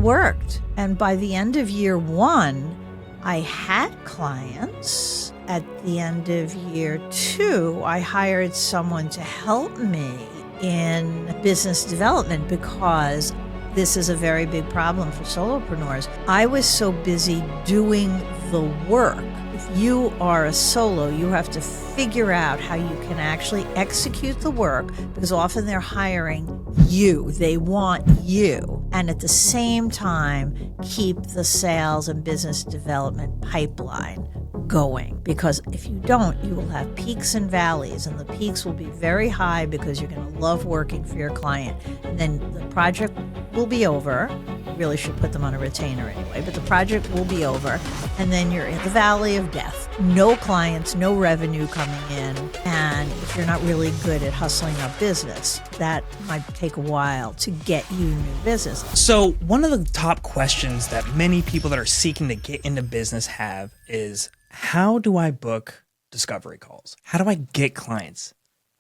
worked. And by the end of year one, I had clients. At the end of year two, I hired someone to help me in business development because this is a very big problem for solopreneurs. I was so busy doing the work. If you are a solo, you have to figure out how you can actually execute the work because often they're hiring you. They want you. And at the same time, keep the sales and business development pipeline going. Because if you don't, you will have peaks and valleys, and the peaks will be very high because you're going to love working for your client. And then the project will be over. Really should put them on a retainer anyway, but the project will be over. And then you're in the valley of death. No clients, no revenue coming in. And if you're not really good at hustling up business, that might take a while to get you new business. So one of the top questions that many people that are seeking to get into business have is, how do I book discovery calls? How do I get clients?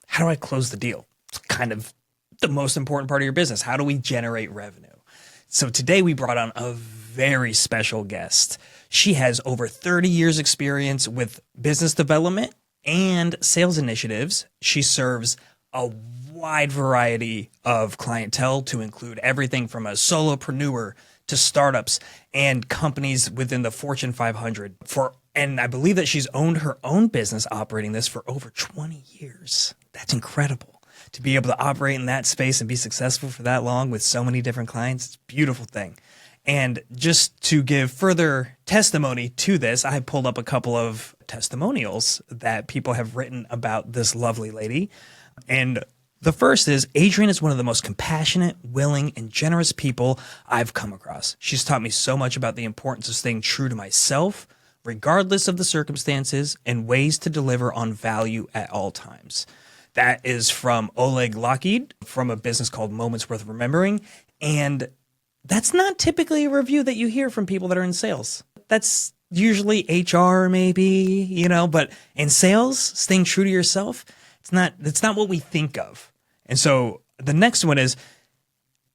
How do I close the deal? It's kind of the most important part of your business. How do we generate revenue? So today we brought on a very special guest. She has over 30 years experience with business development and sales initiatives. She serves a wide variety of clientele to include everything from a solopreneur to startups and companies within the Fortune 500 and I believe that she's owned her own business operating this for over 20 years. That's incredible. To be able to operate in that space and be successful for that long with so many different clients, it's a beautiful thing. And just to give further testimony to this, I pulled up a couple of testimonials that people have written about this lovely lady. And the first is, Adrian is one of the most compassionate, willing, and generous people I've come across. She's taught me so much about the importance of staying true to myself, regardless of the circumstances, and ways to deliver on value at all times. That is from Oleg Lockheed from a business called Moments Worth Remembering. And that's not typically a review that you hear from people that are in sales. That's usually HR maybe, but in sales, staying true to yourself, it's not what we think of. And so the next one is,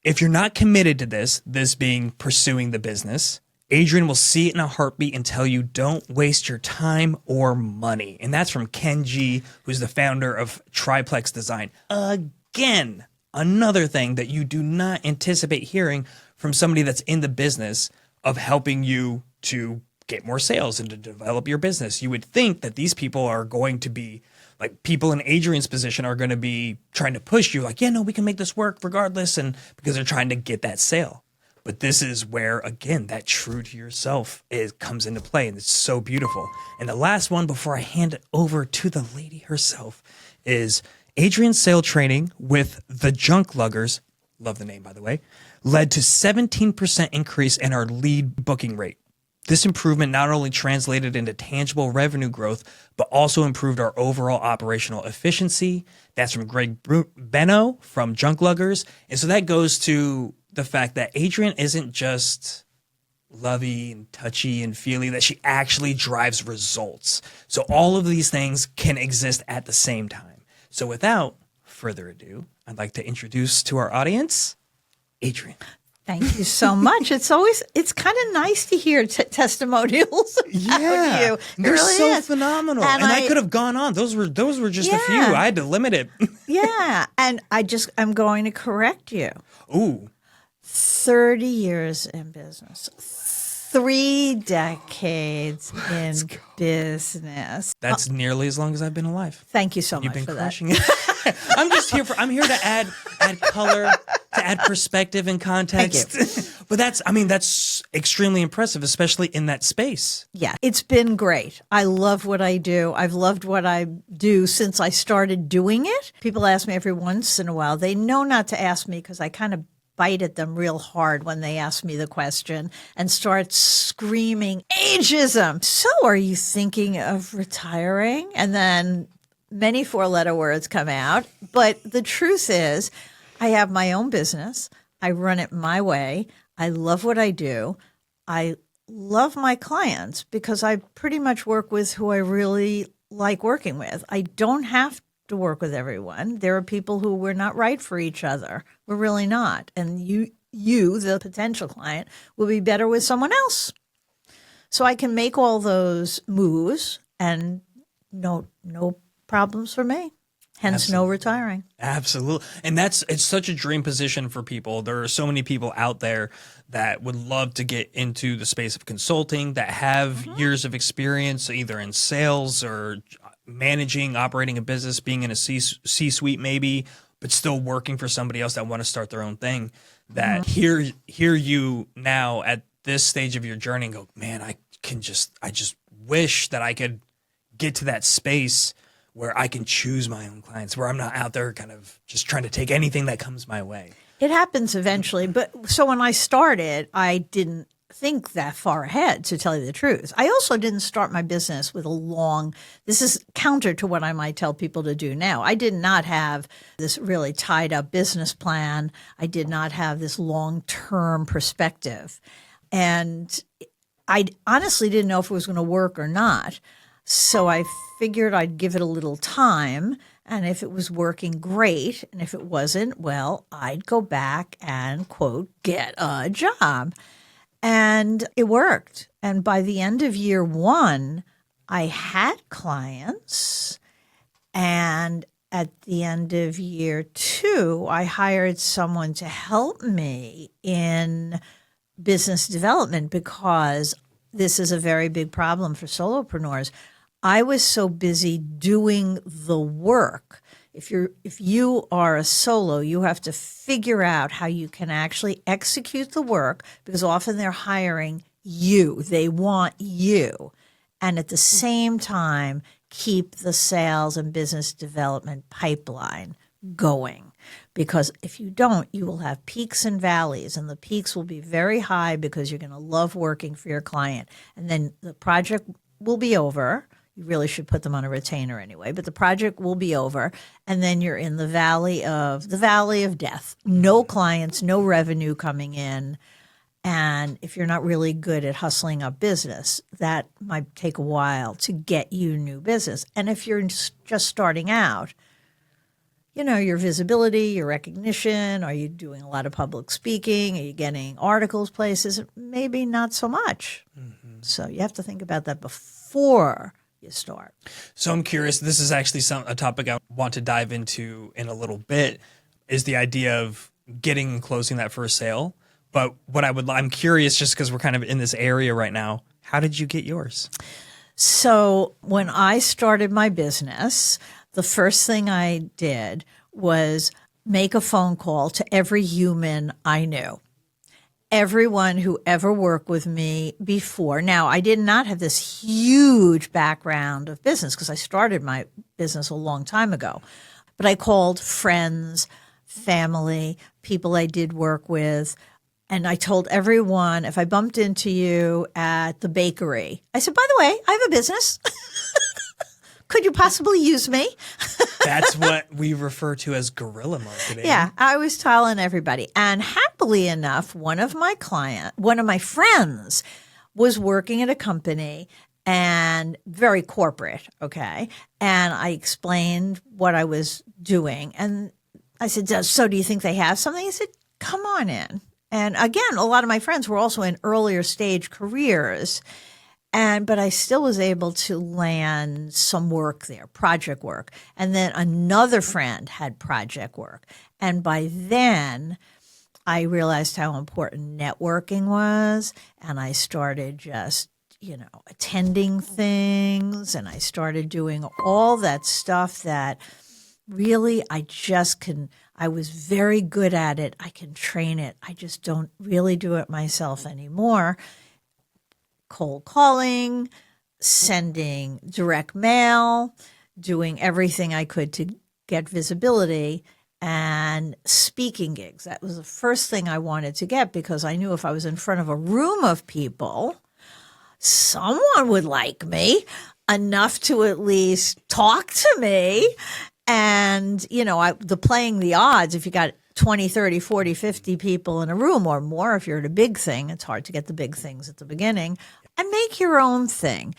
if you're not committed to this being pursuing the business, Adrian will see it in a heartbeat and tell you, don't waste your time or money. And that's from Ken G, who's the founder of Triplex Design. Again, another thing that you do not anticipate hearing from somebody that's in the business of helping you to get more sales and to develop your business. You would think that these people are going to be like, people in Adrian's position are going to be trying to push you like, yeah, no, we can make this work regardless. And because they're trying to get that sale. But this is where, again, that true to yourself comes into play, and it's so beautiful. And the last one before I hand it over to the lady herself is Adrian's sale training with the Junk Luggers, love the name by the way, led to 17% increase in our lead booking rate. This improvement not only translated into tangible revenue growth, but also improved our overall operational efficiency. That's from Greg Benno from Junk Luggers. And so that goes to the fact that Adrian isn't just lovey and touchy and feely, that she actually drives results. So all of these things can exist at the same time. So without further ado, I'd like to introduce to our audience, Adrian. Thank you so much. It's kind of nice to hear testimonials about you. They're really so is. phenomenal. And I could have gone on. Those were just a few. I had to limit it. Yeah. And I'm going to correct you. Ooh. 30 years in business. 3 decades in business. That's nearly as long as I've been alive. Thank you so You've much been for crushing that. it. I'm here to add color, to add perspective and context. Thank you. But that's extremely impressive, especially in that space. Yeah, it's been great. I love what I do. I've loved what I do since I started doing it. People ask me every once in a while. They know not to ask me because I kind of bite at them real hard when they ask me the question and start screaming, ageism. So are you thinking of retiring? And then many 4-letter words come out. But the truth is, I have my own business. I run it my way. I love what I do. I love my clients because I pretty much work with who I really like working with. I don't have to work with everyone. There are people who we're not right for each other. We're really not. And you, the potential client, will be better with someone else. So I can make all those moves and no problems for me. Hence, no retiring. Absolutely. And it's such a dream position for people. There are so many people out there that would love to get into the space of consulting, that have years of experience, either in sales or managing, operating a business, being in a C-suite maybe, but still working for somebody else that want to start their own thing, that hear you now at this stage of your journey and go, man, I just wish that I could get to that space where I can choose my own clients, where I'm not out there kind of just trying to take anything that comes my way. It happens eventually. But so when I started, I didn't think that far ahead, to tell you the truth. I also didn't start my business with this is counter to what I might tell people to do now. I did not have this really tied up business plan. I did not have this long-term perspective. And I honestly didn't know if it was going to work or not. So I figured I'd give it a little time, and if it was working, great. And if it wasn't, well, I'd go back and, quote, get a job. And it worked. And by the end of year one, I had clients. And at the end of year two, I hired someone to help me in business development, because this is a very big problem for solopreneurs. I was so busy doing the work. If you are a solo, you have to figure out how you can actually execute the work, because often they're hiring you. They want you. And at the same time, keep the sales and business development pipeline going. Because if you don't, you will have peaks and valleys, and the peaks will be very high because you're going to love working for your client. And then the project will be over. You really should put them on a retainer anyway, but the project will be over. And then you're in the valley of death. No clients, no revenue coming in. And if you're not really good at hustling up business, that might take a while to get you new business. And if you're just starting out, your visibility, your recognition, are you doing a lot of public speaking? Are you getting articles places? Maybe not so much. So you have to think about that before you start. So I'm curious, this is actually a topic I want to dive into in a little bit, is the idea of getting and closing that first sale. But I'm curious, just because we're kind of in this area right now, how did you get yours? So when I started my business, the first thing I did was make a phone call to every human I knew. Everyone who ever worked with me before. Now, I did not have this huge background of business because I started my business a long time ago. But I called friends, family, people I did work with, and I told everyone, if I bumped into you at the bakery, I said, by the way, I have a business. Could you possibly use me? That's what we refer to as guerrilla marketing. Yeah, I was telling everybody. And happily enough, one of my friends was working at a company, and very corporate, okay? And I explained what I was doing. And I said, so do you think they have something? He said, come on in. And again, a lot of my friends were also in earlier stage careers. But I still was able to land some work there, project work. And then another friend had project work. And by then, I realized how important networking was. And I started just, attending things. And I started doing all that stuff that really I was very good at it. I can train it. I just don't really do it myself anymore. Cold calling, sending direct mail, doing everything I could to get visibility, and speaking gigs. That was the first thing I wanted to get, because I knew if I was in front of a room of people, someone would like me enough to at least talk to me. And, playing the odds, if you got 20, 30, 40, 50 people in a room or more, if you're at a big thing, it's hard to get the big things at the beginning, and make your own thing.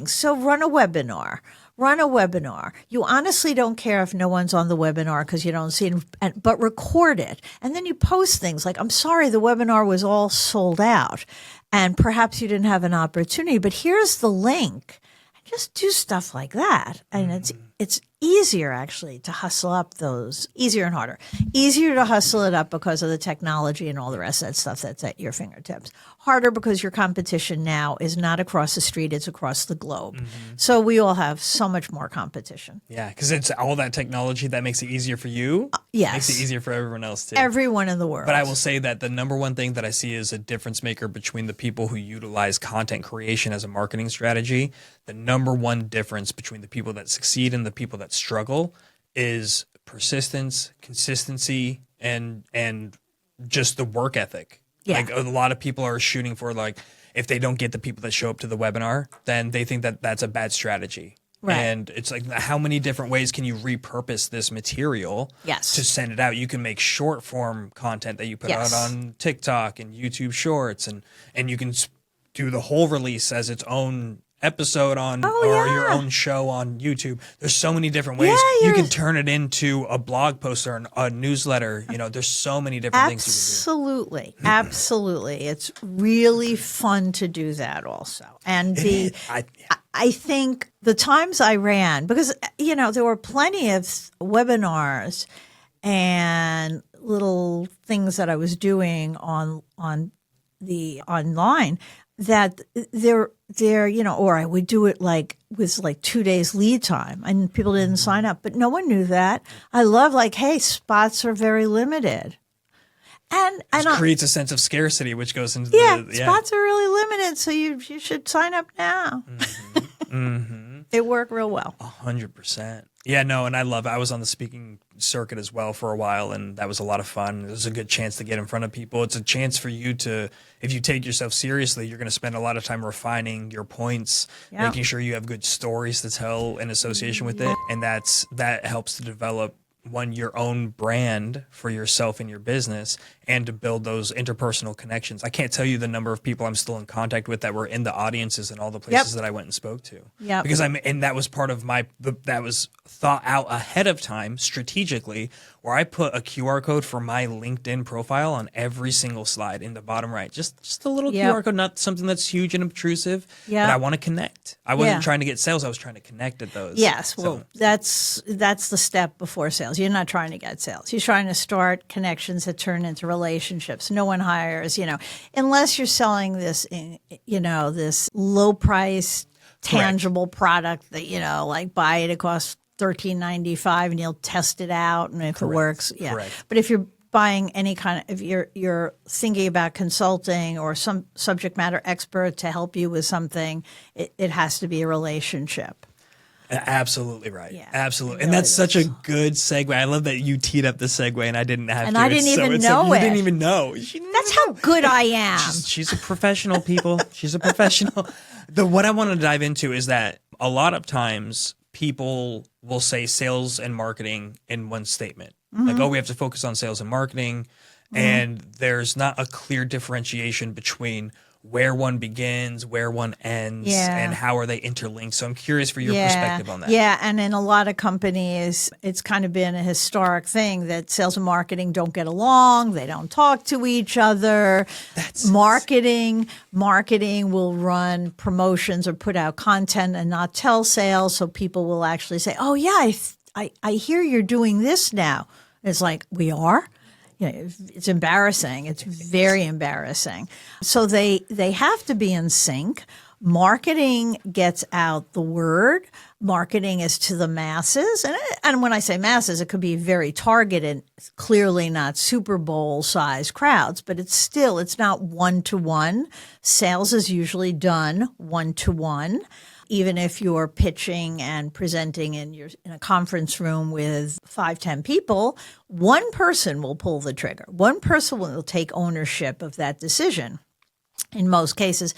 So run a webinar, run a webinar. You honestly don't care if no one's on the webinar because you don't see it, but record it. And then you post things like, I'm sorry, the webinar was all sold out and perhaps you didn't have an opportunity, but here's the link. Just do stuff like that. And it's easier actually to hustle up those, easier and harder. Easier to hustle it up because of the technology and all the rest of that stuff that's at your fingertips. Harder because your competition now is not across the street, it's across the globe. So we all have so much more competition. Yeah, because it's all that technology that makes it easier for you. Yes. Makes it easier for everyone else too. Everyone in the world. But I will say that the number one thing that I see is a difference maker between the people who utilize content creation as a marketing strategy. The number one difference between the people that succeed and the people that struggle is persistence, consistency, and just the work ethic. Yeah. Like a lot of people are shooting for, like, if they don't get the people that show up to the webinar, then they think that that's a bad strategy. Right. And it's like, how many different ways can you repurpose this material Yes. to send it out? You can make short form content that you put Yes. out on TikTok and YouTube Shorts, and you can do the whole release as its own episode on your own show on YouTube. There's so many different ways. You can turn it into a blog post or a newsletter. You know, there's so many different things you Absolutely. Absolutely. It's really fun to do that also. And I think the times I ran, because, you know, there were plenty of webinars and little things that I was doing on the online that they're, you know, or I would do it like with like 2 days lead time and people didn't sign up, but no one knew that. I love like, hey, spots are very limited. And it creates a sense of scarcity, which goes into spots are really limited. So you should sign up now. It worked real well. 100%. Yeah, no, and I was on the speaking circuit as well for a while, and that was a lot of fun. It was a good chance to get in front of people. It's a chance for you to, if you take yourself seriously, you're going to spend a lot of time refining your points, making sure you have good stories to tell in association with it, and that helps to develop your own brand for yourself and your business, and to build those interpersonal connections. I can't tell you the number of people I'm still in contact with that were in the audiences and all the places that I went and spoke to. Yeah, because and that was part of that was thought out ahead of time strategically, where I put a QR code for my LinkedIn profile on every single slide in the bottom right. Just a little QR code, not something that's huge and obtrusive, but I want to connect. I wasn't trying to get sales, I was trying to connect at those. Yes, well, that's the step before sales. You're not trying to get sales. You're trying to start connections that turn into relationships. No one hires, unless you're selling this, this low price tangible product that, like buy it costs $13.95 and you'll test it out, and if it works, But if you're buying any kind of, if you're thinking about consulting or some subject matter expert to help you with something, it has to be a relationship. Absolutely right. Yeah, absolutely. And that's such a good segue. I love that you teed up the segue and I didn't have to. And I didn't even know it. You didn't even know. That's how good I am. She's a professional, people. She's a professional. What I want to dive into is that a lot of times people will say sales and marketing in one statement. Like, we have to focus on sales and marketing. And there's not a clear differentiation between where one begins, where one ends, and how are they interlinked. So I'm curious for your perspective on that. Yeah, and in a lot of companies, it's kind of been a historic thing that sales and marketing don't get along. They don't talk to each other. Marketing will run promotions or put out content and not tell sales. So people will actually say, oh, yeah, I hear you're doing this now. It's like, we are? It's embarrassing. It's very embarrassing. So they have to be in sync. Marketing gets out the word. Marketing is to the masses. And when I say masses, it could be very targeted, clearly not Super Bowl size crowds, but it's not one-to-one. Sales is usually done one-to-one. Even if you're pitching and presenting and you're in a conference room with 5-10 people, one person will pull the trigger. One person will take ownership of that decision in most cases,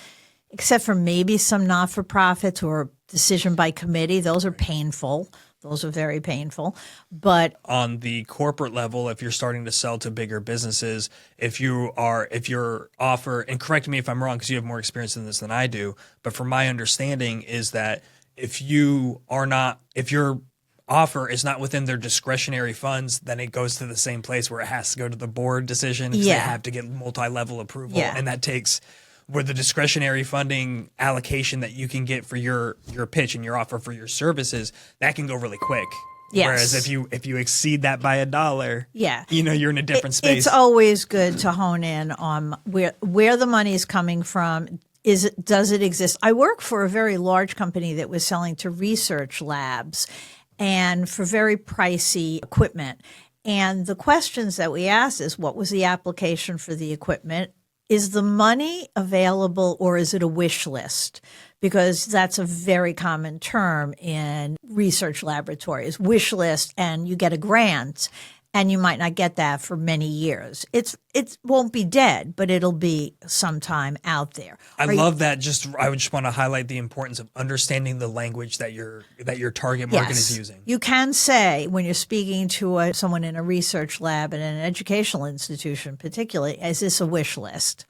except for maybe some not-for-profits or decision by committee. Those are painful. Those are very painful. But on the corporate level, if you're starting to sell to bigger businesses, if your offer, and correct me if I'm wrong because you have more experience in this than I do, but from my understanding is that if your offer is not within their discretionary funds, then it goes to the same place where it has to go to the board decision because they have to get multi-level approval. Yeah. And that takes where the discretionary funding allocation that you can get for your pitch and your offer for your services, that can go really quick. Yes. Whereas if you exceed that by $1, you're in a different space. It's always good to hone in on where the money is coming from. Does it exist? I work for a very large company that was selling to research labs and for very pricey equipment. And the questions that we asked is, what was the application for the equipment? Is the money available or is it a wish list? Because that's a very common term in research laboratories, wish list, and you get a grant and you might not get that for many years. It won't be dead, but it'll be sometime out there. I love that. I would just want to highlight the importance of understanding the language that your target market is using. You can say when you're speaking to someone in a research lab in an educational institution, particularly, is this a wish list?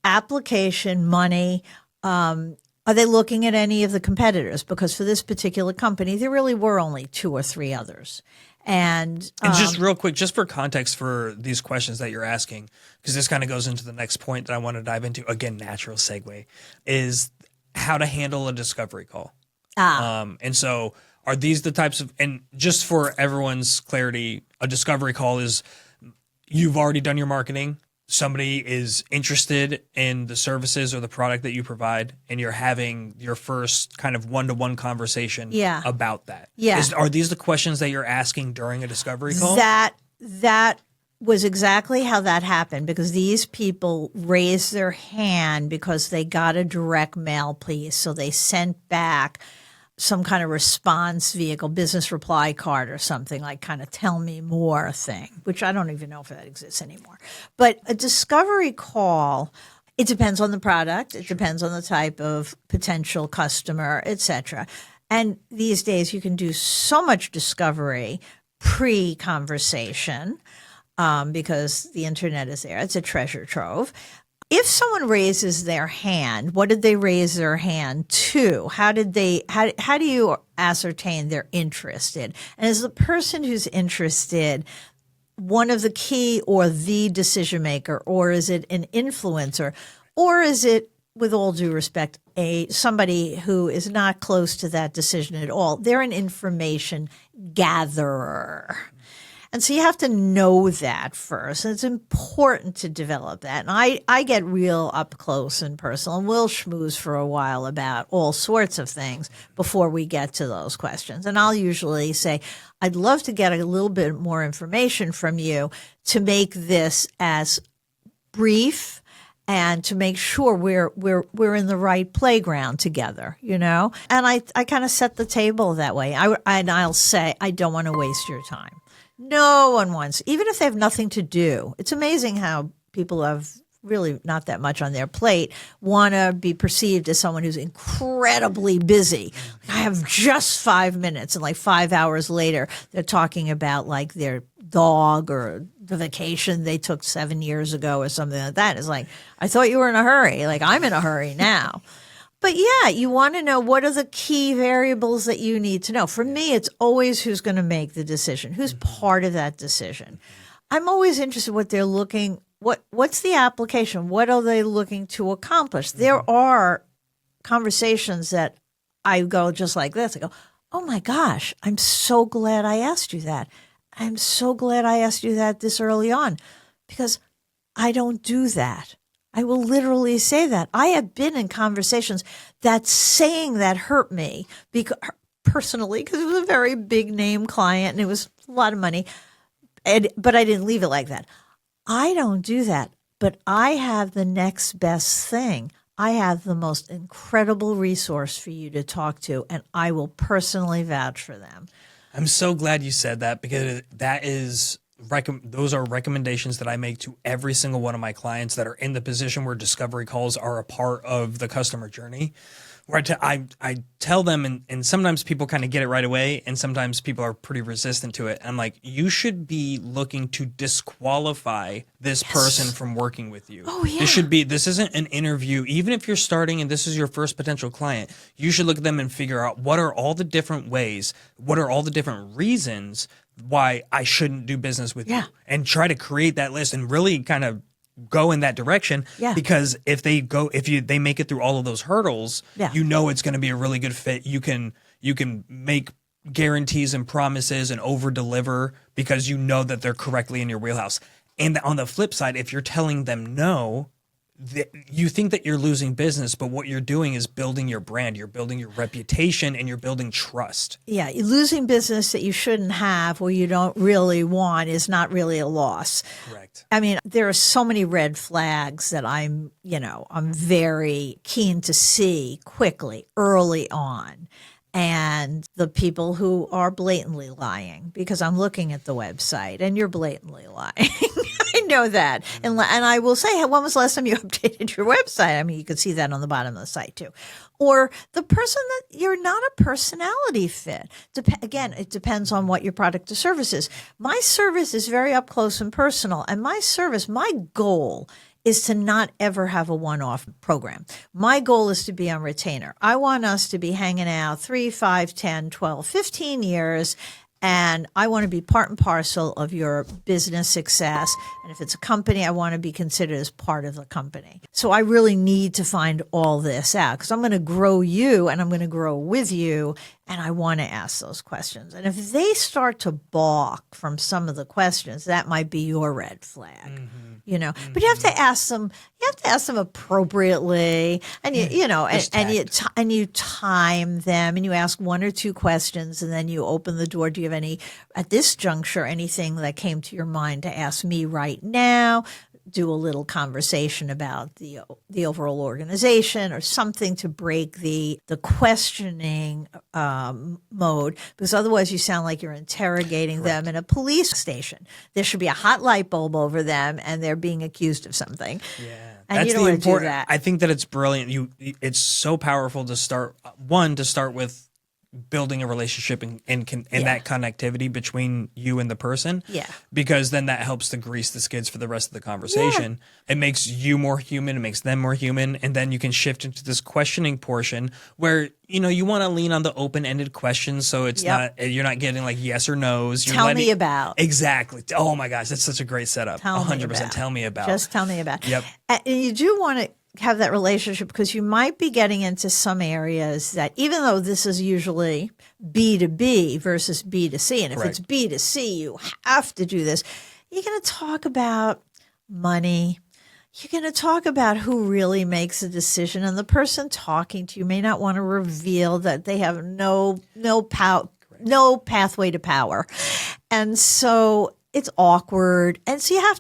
Application, money. Are they looking at any of the competitors? Because for this particular company, there really were only 2 or 3 others. And just real quick, just for context for these questions that you're asking, because this kind of goes into the next point that I want to dive into, again, natural segue, is how to handle a discovery call. And so are these the types of, and just for everyone's clarity, a discovery call is you've already done your marketing. Somebody is interested in the services or the product that you provide, and you're having your first kind of one-to-one conversation about that. Yeah. Are these the questions that you're asking during a discovery call? That was exactly how that happened, because these people raised their hand because they got a direct mail piece. So they sent back some kind of response vehicle, business reply card or something, like kind of tell me more thing, which I don't even know if that exists anymore. But a discovery call, it depends on the product. It depends on the type of potential customer, et cetera. And these days you can do so much discovery pre-conversation because the internet is there. It's a treasure trove. If someone raises their hand, what did they raise their hand to? How do you ascertain they're interested? And is the person who's interested one of the key or the decision maker, or is it an influencer, or is it, with all due respect, somebody who is not close to that decision at all? They're an information gatherer. And so you have to know that first. And it's important to develop that. And I get real up close and personal, and we'll schmooze for a while about all sorts of things before we get to those questions. And I'll usually say, I'd love to get a little bit more information from you to make this as brief and to make sure we're in the right playground together, you know? And I kind of set the table that way. I'll say, I don't want to waste your time. No one wants, even if they have nothing to do. It's amazing how people have really not that much on their plate want to be perceived as someone who's incredibly busy. I have just 5 minutes, and like 5 hours later, they're talking about like their dog or the vacation they took 7 years ago or something like that. It's like, I thought you were in a hurry. Like, I'm in a hurry now. But yeah, you want to know what are the key variables that you need to know. For me, it's always who's going to make the decision, who's part of that decision. I'm always interested in what they're looking, what's the application? What are they looking to accomplish? There are conversations that I go just like this. I go, oh my gosh, I'm so glad I asked you that. I'm so glad I asked you that this early on, because I don't do that. I will literally say that. I have been in conversations that saying that hurt me personally, because it was a very big name client and it was a lot of money. But I didn't leave it like that. I don't do that. But I have the next best thing. I have the most incredible resource for you to talk to, and I will personally vouch for them. I'm so glad you said that, because that is those are recommendations that I make to every single one of my clients that are in the position where discovery calls are a part of the customer journey. Where I tell them, and sometimes people kind of get it right away, and sometimes people are pretty resistant to it. I'm like, you should be looking to disqualify this person from working with you. Oh, yeah. This isn't an interview. Even if you're starting and this is your first potential client, you should look at them and figure out what are all the different ways, what are all the different reasons why I shouldn't do business with you, and try to create that list and really kind of go in that direction. Because if they make it through all of those hurdles, you know it's going to be a really good fit. You can make guarantees and promises and over deliver because you know that they're correctly in your wheelhouse. And on the flip side, if you're telling them no, you think that you're losing business, but what you're doing is building your brand, you're building your reputation, and you're building trust. Yeah, you're losing business that you shouldn't have or you don't really want is not really a loss. Correct. I mean, there are so many red flags that I'm very keen to see quickly, early on. And the people who are blatantly lying, because I'm looking at the website and you're blatantly lying. I know that. And I will say, when was the last time you updated your website? I mean, you can see that on the bottom of the site too. Or the person that you're not a personality fit. Again, it depends on what your product or service is. My service is very up close and personal. And my goal is to not ever have a one-off program. My goal is to be on retainer. I want us to be hanging out 3, 5, 10, 12, 15 years, and I want to be part and parcel of your business success. And if it's a company, I want to be considered as part of the company. So I really need to find all this out because I'm going to grow you and I'm going to grow with you. And I want to ask those questions. And if they start to balk from some of the questions, that might be your red flag. But you have to ask them. You have to ask them appropriately, and and you time them, and you ask 1 or 2 questions, and then you open the door. Do you have at this juncture anything that came to your mind to ask me right now? Do a little conversation about the overall organization or something to break the questioning mode, because otherwise you sound like you're interrogating them in a police station. There should be a hot light bulb over them and they're being accused of something. Yeah. And that's you don't want to do that. I think that it's brilliant. It's so powerful to start with building a relationship and that connectivity between you and the person. Yeah. Because then that helps to grease the skids for the rest of the conversation. Yeah. It makes you more human. It makes them more human. And then you can shift into this questioning portion where, you want to lean on the open-ended questions. So it's you're not getting like yes or no's. Tell me about. Exactly. Oh my gosh. That's such a great setup. 100%. Tell me about. Just tell me about. Yep. And you do want to have that relationship because you might be getting into some areas that, even though this is usually B2B versus B2C, and if it's B2C, you have to do this. You're going to talk about money. You're going to talk about who really makes a decision, and the person talking to you may not want to reveal that they have no pathway to power, and so it's awkward. And so you have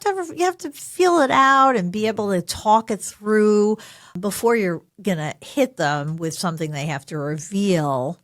to feel it out and be able to talk it through before you're going to hit them with something they have to reveal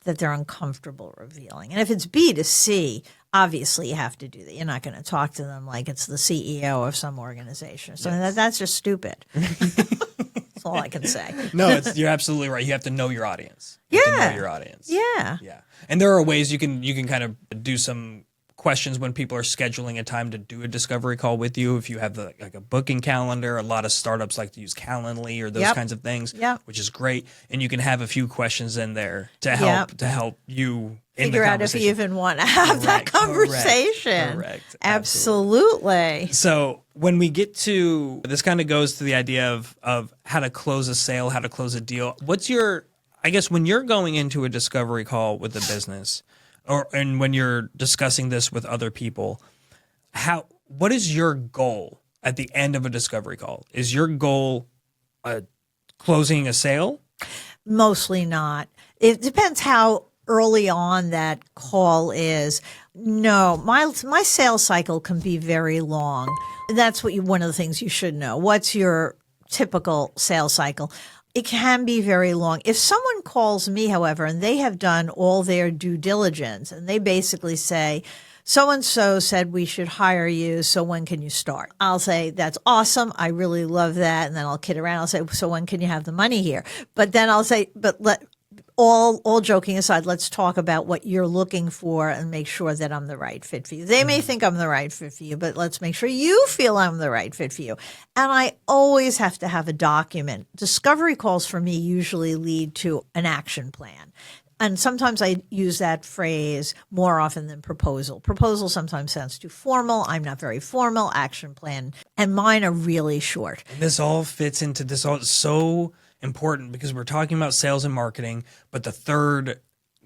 that they're uncomfortable revealing. And if it's B2C, obviously you have to do that. You're not going to talk to them like it's the CEO of some organization. So that's just stupid. That's all I can say. No, you're absolutely right. You have to know your audience. You have to know your audience. Yeah. Yeah. And there are ways you can kind of do some questions when people are scheduling a time to do a discovery call with you. If you have like a booking calendar, a lot of startups like to use Calendly or those kinds of things, which is great. And you can have a few questions in there to help you figure out if you even want to have that conversation. Correct. Absolutely. So when we get to this, kind of goes to the idea of how to close a sale, how to close a deal. When you're going into a discovery call with a business, and when you're discussing this with other people, what is your goal at the end of a discovery call? Is your goal closing a sale? Mostly not. It depends how early on that call is. No, my sales cycle can be very long. That's one of the things you should know. What's your typical sales cycle? It can be very long. If someone calls me, however, and they have done all their due diligence and they basically say, so-and-so said we should hire you. So when can you start? I'll say, that's awesome. I really love that. And then I'll kid around. I'll say, so when can you have the money here? But then I'll say, all joking aside, let's talk about what you're looking for and make sure that I'm the right fit for you. They may think I'm the right fit for you, but let's make sure you feel I'm the right fit for you. And I always have to have a document. Discovery calls for me usually lead to an action plan. And sometimes I use that phrase more often than proposal. Proposal sometimes sounds too formal. I'm not very formal. Action plan. And mine are really short. And this all fits into this. All so important because we're talking about sales and marketing, but the third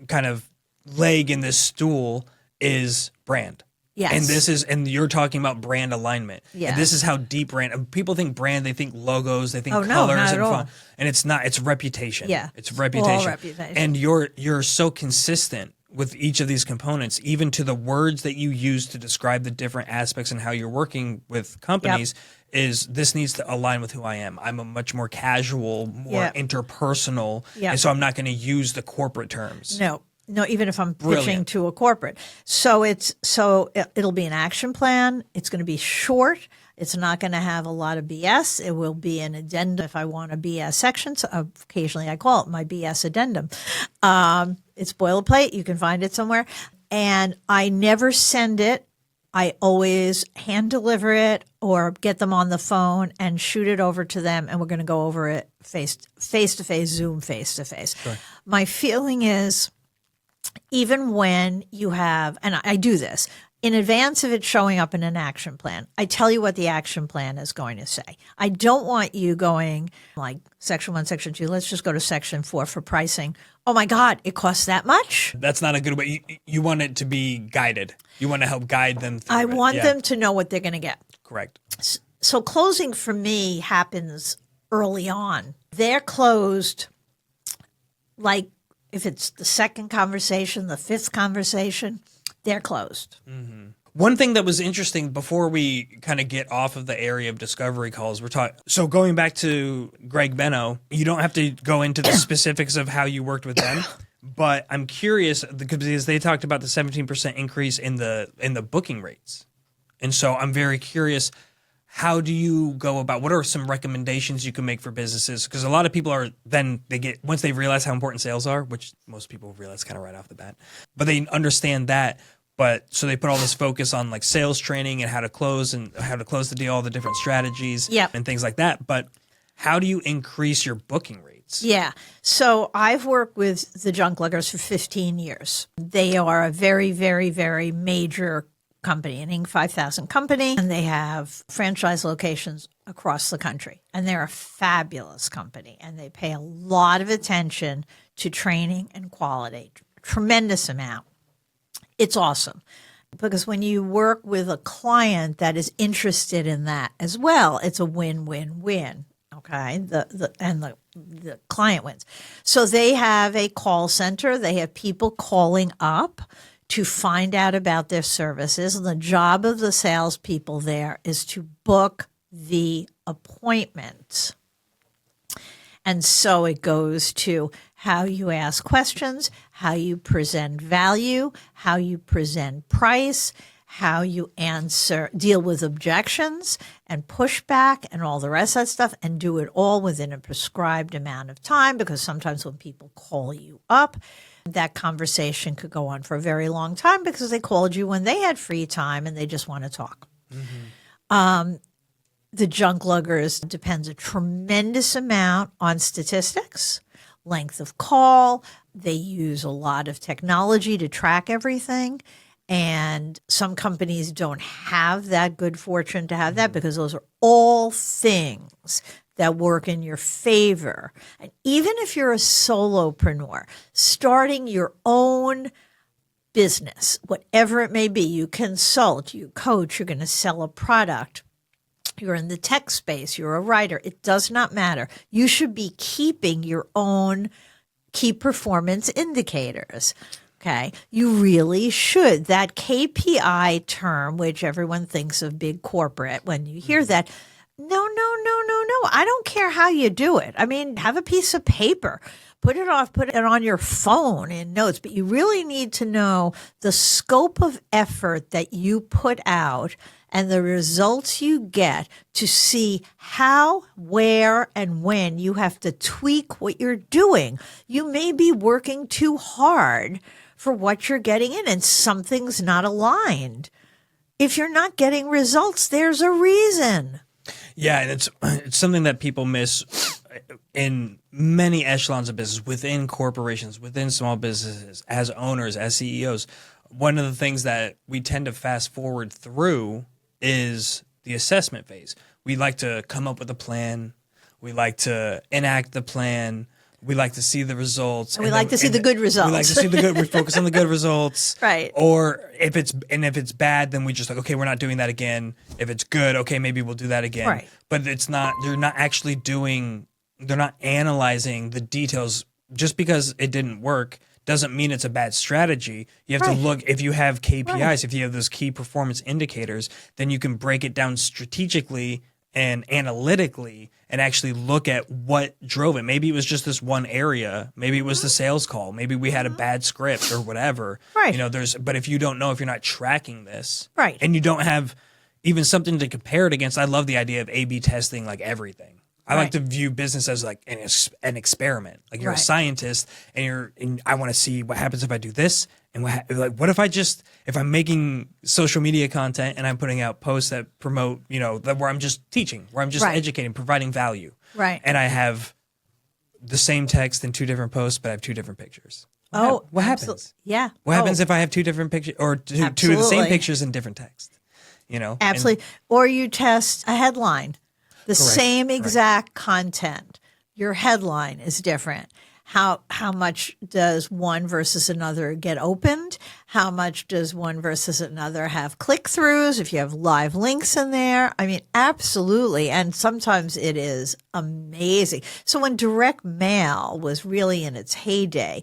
kind of leg in this stool is brand. Yes. And you're talking about brand alignment. Yeah. And this is how deep people think brand, they think logos, they think colors not and at font. all. And it's not, it's reputation. Yeah. It's reputation. All reputation. And you're so consistent with each of these components, even to the words that you use to describe the different aspects and how you're working with companies. Is this needs to align with who I am. I'm a much more casual, more interpersonal. And so I'm not going to use the corporate terms. No, even if I'm pitching to a corporate. So it'll be an action plan. It's going to be short. It's not going to have a lot of BS. It will be an addendum if I want a BS section. So occasionally I call it my BS addendum. It's boilerplate. You can find it somewhere. And I never send it. I always hand deliver it or get them on the phone and shoot it over to them. And we're going to go over it face to face, Zoom face to face. My feeling is, even when you have, and I do this, in advance of it showing up in an action plan, I tell you what the action plan is going to say. I don't want you going like section 1, section 2, let's just go to section 4 for pricing. Oh my God, it costs that much? That's not a good way. You want it to be guided. You want to help guide them through I want them to know what they're going to get. Correct. So closing for me happens early on. They're closed like, if it's the second conversation, the fifth conversation, they're closed. Mm-hmm. One thing that was interesting before we kind of get off of the area of discovery calls, so going back to Greg Benno, you don't have to go into the specifics of how you worked with them, but I'm curious because they talked about the 17% increase in the booking rates. And so I'm very curious, how do you go about, what are some recommendations you can make for businesses? Because a lot of people once they realize how important sales are, which most people realize kind of right off the bat, but they understand that. But so they put all this focus on like sales training and how to close the deal, all the different strategies and things like that. But how do you increase your booking rates? Yeah. So I've worked with the Junk Luggers for 15 years. They are a very, very, very major company, an Inc. 5000 company, and they have franchise locations across the country. And they're a fabulous company, and they pay a lot of attention to training and quality, tremendous amount. It's awesome because when you work with a client that is interested in that as well, it's a win-win-win. Okay, the client wins. So they have a call center. They have people calling up to find out about their services. And the job of the salespeople there is to book the appointment. And so it goes to how you ask questions, how you present value, how you present price, how you deal with objections and pushback and all the rest of that stuff, and do it all within a prescribed amount of time, because sometimes when people call you up, that conversation could go on for a very long time because they called you when they had free time and they just want to talk. Mm-hmm. The Junk Luggers depends a tremendous amount on statistics, length of call. They use a lot of technology to track everything. And some companies don't have that good fortune to have that, because those are all things that work in your favor. And even if you're a solopreneur, starting your own business, whatever it may be, you consult, you coach, you're going to sell a product, you're in the tech space, you're a writer, it does not matter. You should be keeping your own key performance indicators. Okay, you really should. That KPI term, which everyone thinks of big corporate, when you hear that, no. I don't care how you do it. I mean, have a piece of paper, put it off, put it on your phone in notes, but you really need to know the scope of effort that you put out and the results you get to see how, where, and when you have to tweak what you're doing. You may be working too hard for what you're getting in and something's not aligned. If you're not getting results, there's a reason. Yeah, and it's something that people miss in many echelons of business, within corporations, within small businesses, as owners, as CEOs. One of the things that we tend to fast forward through is the assessment phase. We like to come up with a plan. We like to enact the plan. We like to see the results. We like to see the good results. We like to see the good. We focus on the good results. Right. Or if it's bad, then we just like, okay, we're not doing that again. If it's good, okay, maybe we'll do that again. Right. But it's not. They're not actually doing. They're not analyzing the details. Just because it didn't work doesn't mean it's a bad strategy. You have to look. If you have KPIs, if you have those key performance indicators, then you can break it down strategically and analytically and actually look at what drove it. Maybe it was just this one area. Maybe it was the sales call. Maybe we had a bad script or whatever. Right. You know, but if you don't know, if you're not tracking this, right, and you don't have even something to compare it against, I love the idea of A/B testing like everything. I like to view business as like an experiment. Like you're a scientist, and I want to see what happens if I do this, and what if I'm making social media content and I'm putting out posts that promote, where I'm just teaching, where I'm just educating, providing value, right? And I have the same text in two different posts, but I have two different pictures. What happens? Yeah. What happens if I have two different pictures or two of the same pictures in different text? Absolutely. Or you test a headline. The same exact content. Your headline is different. How much does one versus another get opened? How much does one versus another have click-throughs? If you have live links in there, I mean, absolutely. And sometimes it is amazing. So when direct mail was really in its heyday,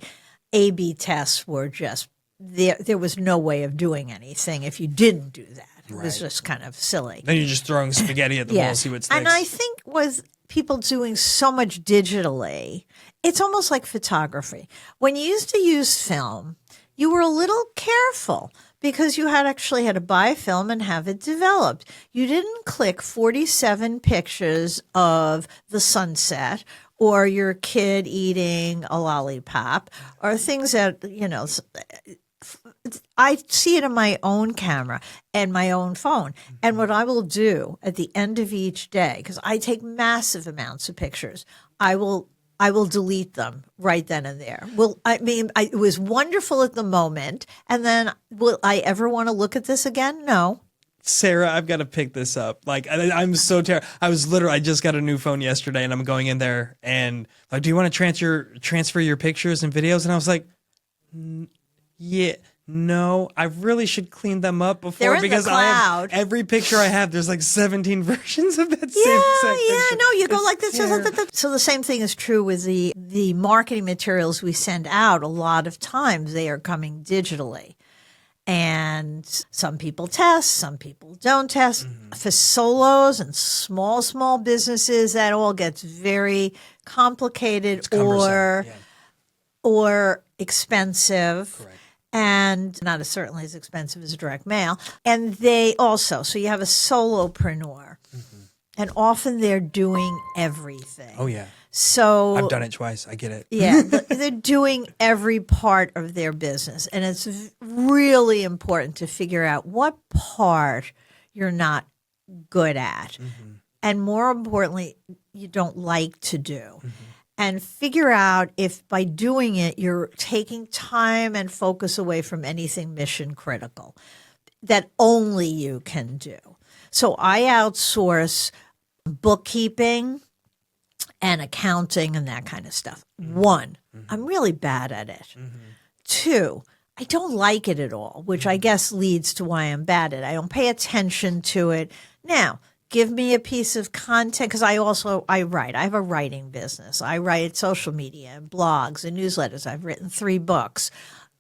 A/B tests were just there. There was no way of doing anything if you didn't do that. It was just kind of silly. Then you're just throwing spaghetti at the wall, see what sticks. And I think with people doing so much digitally, it's almost like photography. When you used to use film, you were a little careful because you actually had to buy film and have it developed. You didn't click 47 pictures of the sunset or your kid eating a lollipop or things that, I see it in my own camera and my own phone. And what I will do at the end of each day, because I take massive amounts of pictures, I will delete them right then and there. It was wonderful at the moment. And then will I ever want to look at this again? No. Sarah, I've got to pick this up. Like, I'm so terrible. I just got a new phone yesterday and I'm going in there and like, do you want to transfer your pictures and videos? And I was like, yeah, no, I really should clean them up before because every picture I have, there's like 17 versions of that same picture. No, you go like this. So the same thing is true with the marketing materials we send out. A lot of times they are coming digitally. And some people test, some people don't test. For solos and small businesses, that all gets very complicated or expensive. Correct. And not certainly as expensive as direct mail. And they also, so you have a solopreneur, and often they're doing everything. Oh, yeah. So I've done it twice. I get it. Yeah, they're doing every part of their business. And it's really important to figure out what part you're not good at. And more importantly, you don't like to do. And figure out if by doing it, you're taking time and focus away from anything mission critical that only you can do. So I outsource bookkeeping and accounting and that kind of stuff. One, I'm really bad at it. Two, I don't like it at all, which I guess leads to why I'm bad at it. I don't pay attention to it. Now, give me a piece of content because I write. I have a writing business. I write social media and blogs and newsletters. I've written 3 books,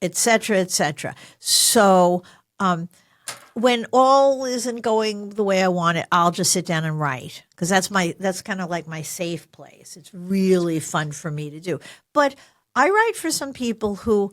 et cetera, et cetera. So when all isn't going the way I want it, I'll just sit down and write because that's kind of like my safe place. It's really fun for me to do. But I write for some people who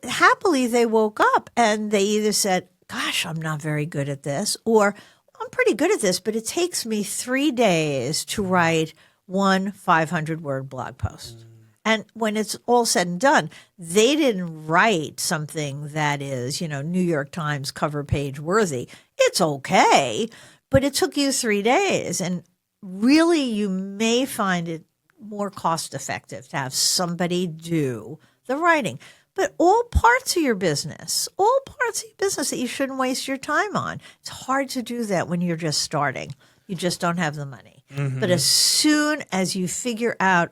happily they woke up and they either said, gosh, I'm not very good at this, or I'm pretty good at this, but it takes me 3 days to write one 500-word blog post. And when it's all said and done, they didn't write something that is, New York Times cover page worthy. It's okay, but it took you 3 days. And really, you may find it more cost effective to have somebody do the writing. But all parts of your business that you shouldn't waste your time on. It's hard to do that when you're just starting. You just don't have the money. Mm-hmm. But as soon as you figure out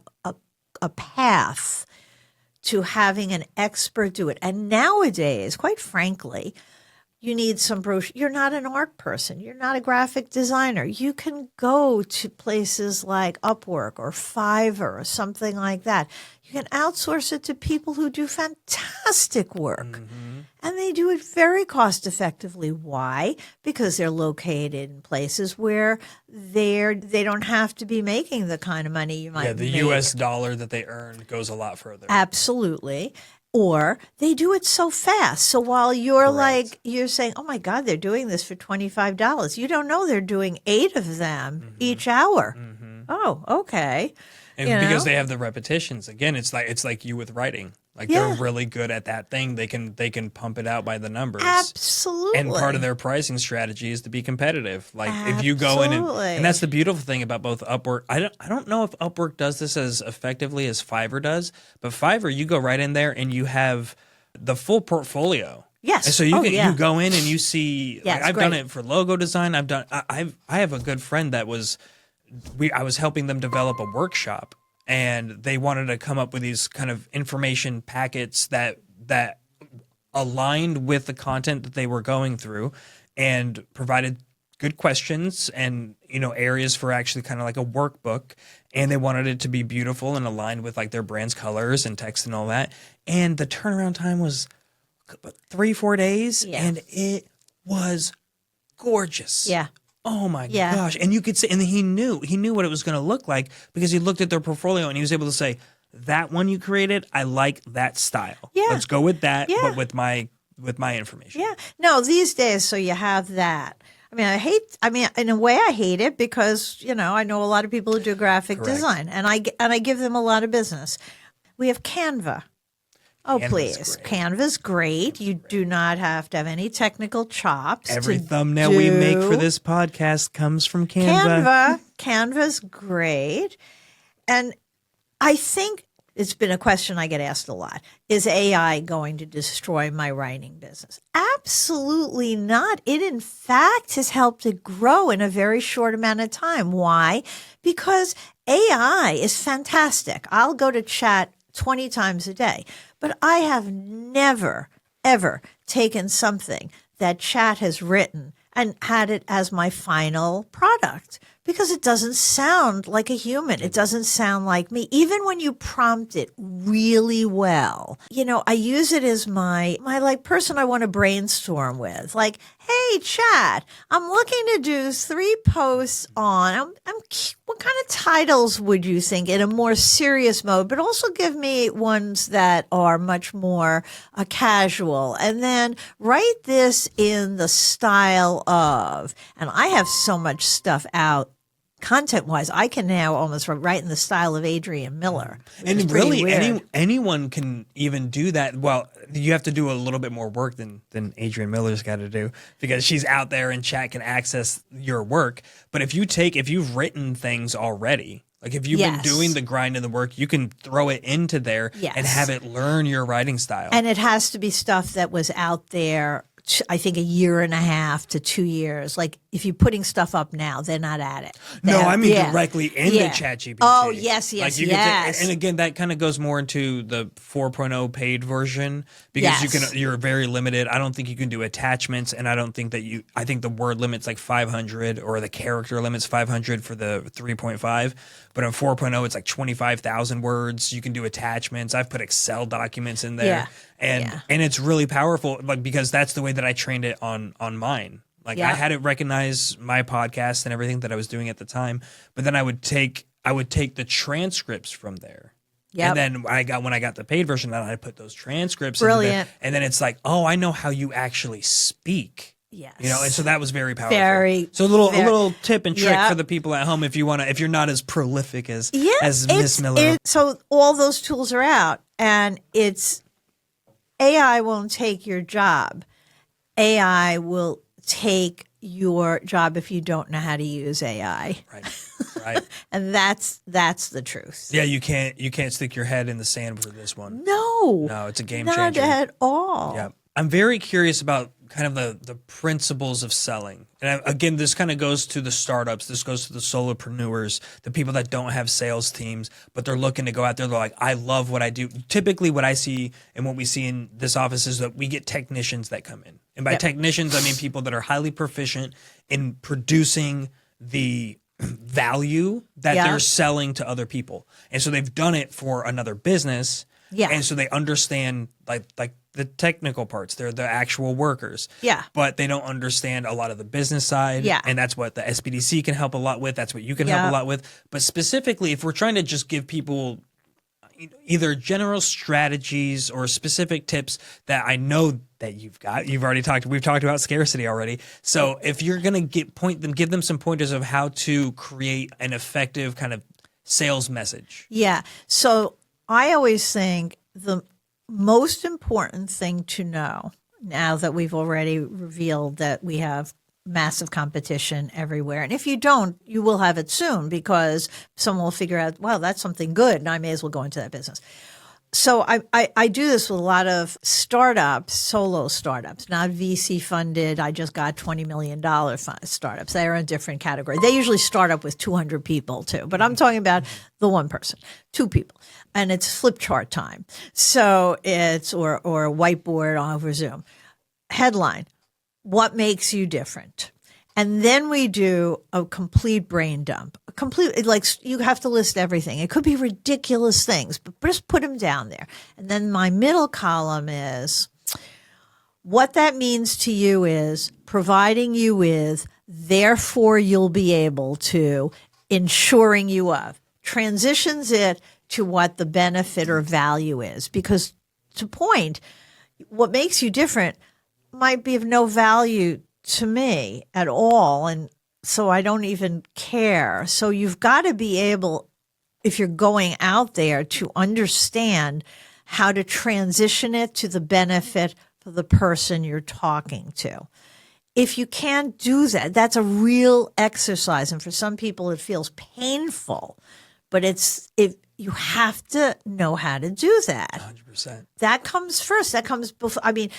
a path to having an expert do it, and nowadays, quite frankly, you need some brochure. You're not an art person. You're not a graphic designer. You can go to places like Upwork or Fiverr or something like that. You can outsource it to people who do fantastic work. Mm-hmm. And they do it very cost effectively. Why? Because they're located in places where they don't have to be making the kind of money you might make. The US dollar that they earn goes a lot further. Absolutely. Or they do it so fast. So while you're you're saying, oh my God, they're doing this for $25. You don't know they're doing 8 of them each hour. Mm-hmm. Oh, okay. And because they have the repetitions, again, it's like you with writing. Like they're really good at that thing. They can pump it out by the numbers. Absolutely. And part of their pricing strategy is to be competitive. Like if you go in and that's the beautiful thing about both Upwork. I don't know if Upwork does this as effectively as Fiverr does, but Fiverr, you go right in there and you have the full portfolio. Yes. And so you go in and you see. Yeah, I've done it for logo design. I have a good friend that I was helping them develop a workshop. And they wanted to come up with these kind of information packets that aligned with the content that they were going through and provided good questions and, areas for actually kind of like a workbook. And they wanted it to be beautiful and aligned with like their brand's colors and text and all that. And the turnaround time was 3-4 days. Yeah. And it was gorgeous. Yeah. Oh my gosh. And you could say, and he knew what it was going to look like because he looked at their portfolio and he was able to say, that one you created, I like that style. Yeah. Let's go with that, but with my information. Yeah. No, these days, so you have that. In a way I hate it because, I know a lot of people who do graphic design and I give them a lot of business. We have Canva. Oh, please. Canva's great. You do not have to have any technical chops. Every thumbnail we make for this podcast comes from Canva. Canva's great. And I think it's been a question I get asked a lot. Is AI going to destroy my writing business? Absolutely not. It, in fact, has helped it grow in a very short amount of time. Why? Because AI is fantastic. I'll go to chat 20 times a day. But I have never, ever taken something that chat has written and had it as my final product because it doesn't sound like a human. It doesn't sound like me. Even when you prompt it really well, I use it as my like person I want to brainstorm with. Like, hey, chat, I'm looking to do 3 posts on, what kind of titles would you think in a more serious mode, but also give me ones that are much more casual. And then write this in the style of, and I have so much stuff out content-wise, I can now almost write in the style of Adrian Miller. And really, anyone can even do that. Well, you have to do a little bit more work than Adrian Miller's got to do because she's out there and chat can access your work. But if you've written things already, like if you've been doing the grind and the work, you can throw it into there and have it learn your writing style. And it has to be stuff that was out there, I think, 1.5 to 2 years. Like if you're putting stuff up now, they're not at it. Directly into ChatGPT. Oh, yes. And again, that kind of goes more into the 4.0 paid version because you're very limited. I don't think you can do attachments, and I don't think that I think the word limit's like 500 or the character limit's 500 for the 3.5. But on 4.0, it's like 25,000 words. You can do attachments. I've put Excel documents in there. And it's really powerful, like because that's the way that I trained it on mine. Like I had it recognize my podcast and everything that I was doing at the time, but then I would take the transcripts from there Yep. And then when I got the paid version, then I put those transcripts into Brilliant. there, and then it's like, oh, I know how you actually speak. Yes. And so that was very powerful. very- So a little tip and trick Yeah. for the people at home if you're not as prolific as Miss Miller. So all those tools are out, and it's AI won't take your job. AI will take your job if you don't know how to use AI. Right. And that's the truth. Yeah, you can't stick your head in the sand for this one. No, It's a game not changer. at all. Yeah. I'm very curious about kind of the principles of selling. And again, this kind of goes to the startups. This goes to the solopreneurs, the people that don't have sales teams, but they're looking to go out there. They're like, I love what I do. Typically what I see and what we see in this office is that we get technicians that come in. And by technicians, I mean people that are highly proficient in producing the value that they're selling to other people. And so they've done it for another business. Yeah. And so they understand like the technical parts. They're the actual workers. Yeah. But they don't understand a lot of the business side. Yeah. And that's what the SBDC can help a lot with. That's what you can help a lot with. But specifically, if we're trying to just give people either general strategies or specific tips that I know that we've talked about scarcity already. So if you're going to give them some pointers of how to create an effective kind of sales message. Yeah. So I always think the most important thing to know, now that we've already revealed that we have massive competition everywhere, and if you don't, you will have it soon, because someone will figure out, well, that's something good, and I may as well go into that business. So I do this with a lot of startups, solo startups, not VC funded. I just got $20 million startups. They are in a different category. They usually start up with 200 people too, but I'm talking about the one person, 2 people, and it's flip chart time. So it's, or a whiteboard over Zoom. Headline, what makes you different? And then we do a complete brain dump. Like you have to list everything. It could be ridiculous things, but just put them down there. And then my middle column is what that means to you is providing you with, therefore you'll be able to, ensuring you of. Transitions it to what the benefit or value is. Because to point, what makes you different might be of no value to me at all, and so I don't even care. So you've got to be able, if you're going out there, to understand how to transition it to the benefit for the person you're talking to. If you can't do that, that's a real exercise, and for some people it feels painful, but you have to know how to do that. 100%. That comes first. That comes before. I mean,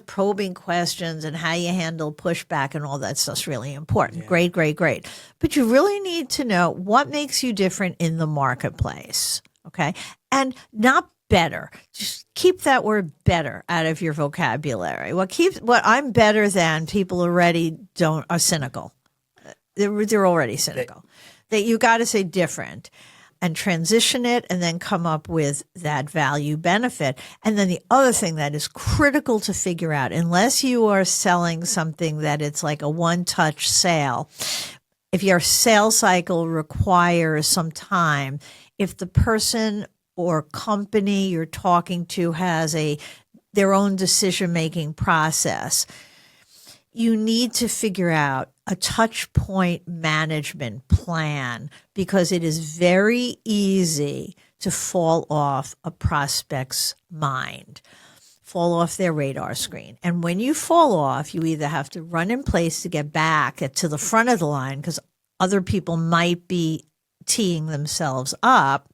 probing questions and how you handle pushback and all that stuff's really important. Yeah. Great. But you really need to know what makes you different in the marketplace. Okay. And not better. Just keep that word better out of your vocabulary. What I'm better than, people already are cynical. They're already cynical. That you got to say different. And transition it, and then come up with that value benefit. And then the other thing that is critical to figure out, unless you are selling something that it's like a one-touch sale, if your sales cycle requires some time, if the person or company you're talking to has their own decision-making process, you need to figure out a touch point management plan, because it is very easy to fall off a prospect's mind, fall off their radar screen. And when you fall off, you either have to run in place to get back to the front of the line, because other people might be teeing themselves up.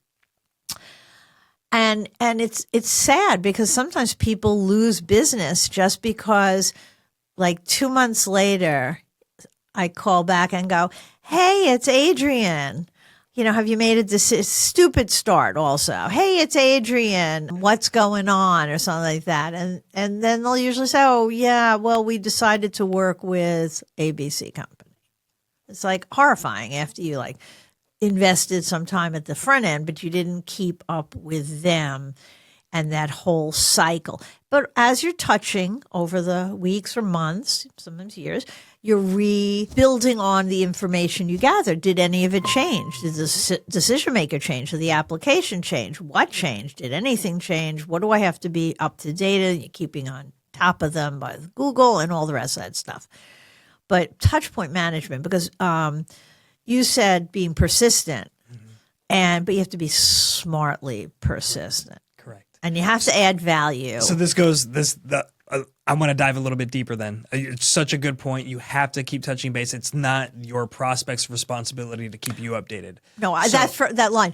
And it's sad, because sometimes people lose business just because, like 2 months later, I call back and go, hey, it's Adrian. Have you made a stupid start also? Hey, it's Adrian. What's going on? Or something like that. And then they'll usually say, oh, yeah, well, we decided to work with ABC company. It's like horrifying after you invested some time at the front end, but you didn't keep up with them. and that whole cycle. But as you're touching over the weeks or months, sometimes years, you're rebuilding on the information you gathered. Did any of it change? Did the decision maker change? Did the application change? What changed? Did anything change? What do I have to be up to date in? You're keeping on top of them by Google and all the rest of that stuff. But touch point management, because you said being persistent, but you have to be smartly persistent. Correct. And you have to add value. So I want to dive a little bit deeper then. It's such a good point. You have to keep touching base. It's not your prospect's responsibility to keep you updated. No, that's for that line.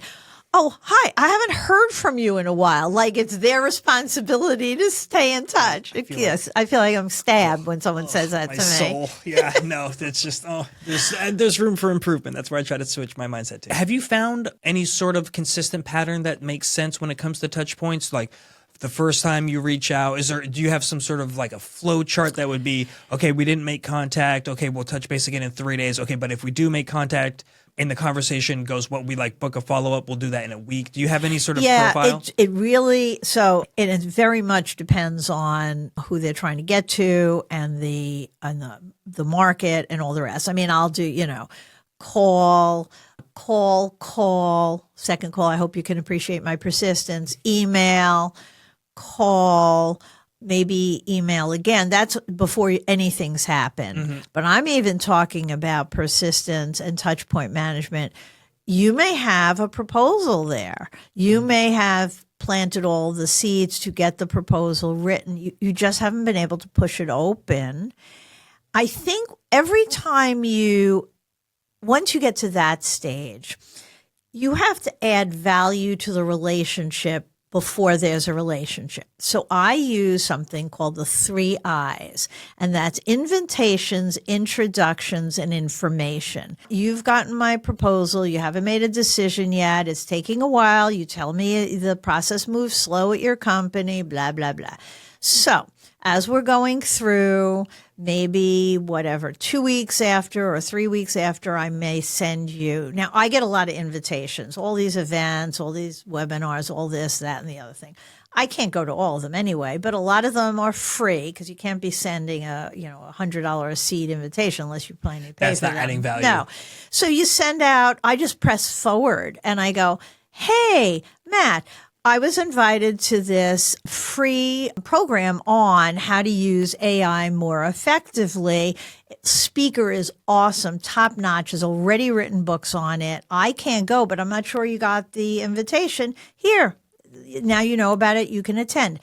Oh, hi, I haven't heard from you in a while. Like it's their responsibility to stay in touch. I feel like I'm stabbed when someone says that to me. Soul. Yeah, no, it's just, there's room for improvement. That's where I try to switch my mindset to. Have you found any sort of consistent pattern that makes sense when it comes to touch points? Like the first time you reach out, do you have some sort of like a flow chart that would be, okay, we didn't make contact. Okay, we'll touch base again in 3 days. Okay, but if we do make contact, and the conversation goes, what we like book a follow-up, we'll do that in a week. Do you have any sort of profile? It really, so it very much depends on who they're trying to get to and the market and all the rest. I mean, I'll do, call, second call. I hope you can appreciate my persistence. Email, call, maybe email again. That's before anything's happened. Mm-hmm. But I'm even talking about persistence and touch point management. You may have a proposal there. You may have planted all the seeds to get the proposal written. You just haven't been able to push it open. I think every time once you get to that stage, you have to add value to the relationship before there's a relationship. So I use something called the 3 I's, and that's invitations, introductions, and information. You've gotten my proposal. You haven't made a decision yet. It's taking a while. You tell me the process moves slow at your company, blah, blah, blah. So as we're going through, maybe 2 weeks after or 3 weeks after, I may send you. Now, I get a lot of invitations, all these events, all these webinars, all this, that, and the other thing. I can't go to all of them anyway, but a lot of them are free because you can't be sending a $100 a seat invitation unless you're planning to pay That's for them. That's not adding value. No. So you send out, I just press forward and I go, hey, Matt, I was invited to this free program on how to use AI more effectively. Speaker is awesome, top notch, has already written books on it. I can't go, but I'm not sure you got the invitation. Here, now you know about it, you can attend.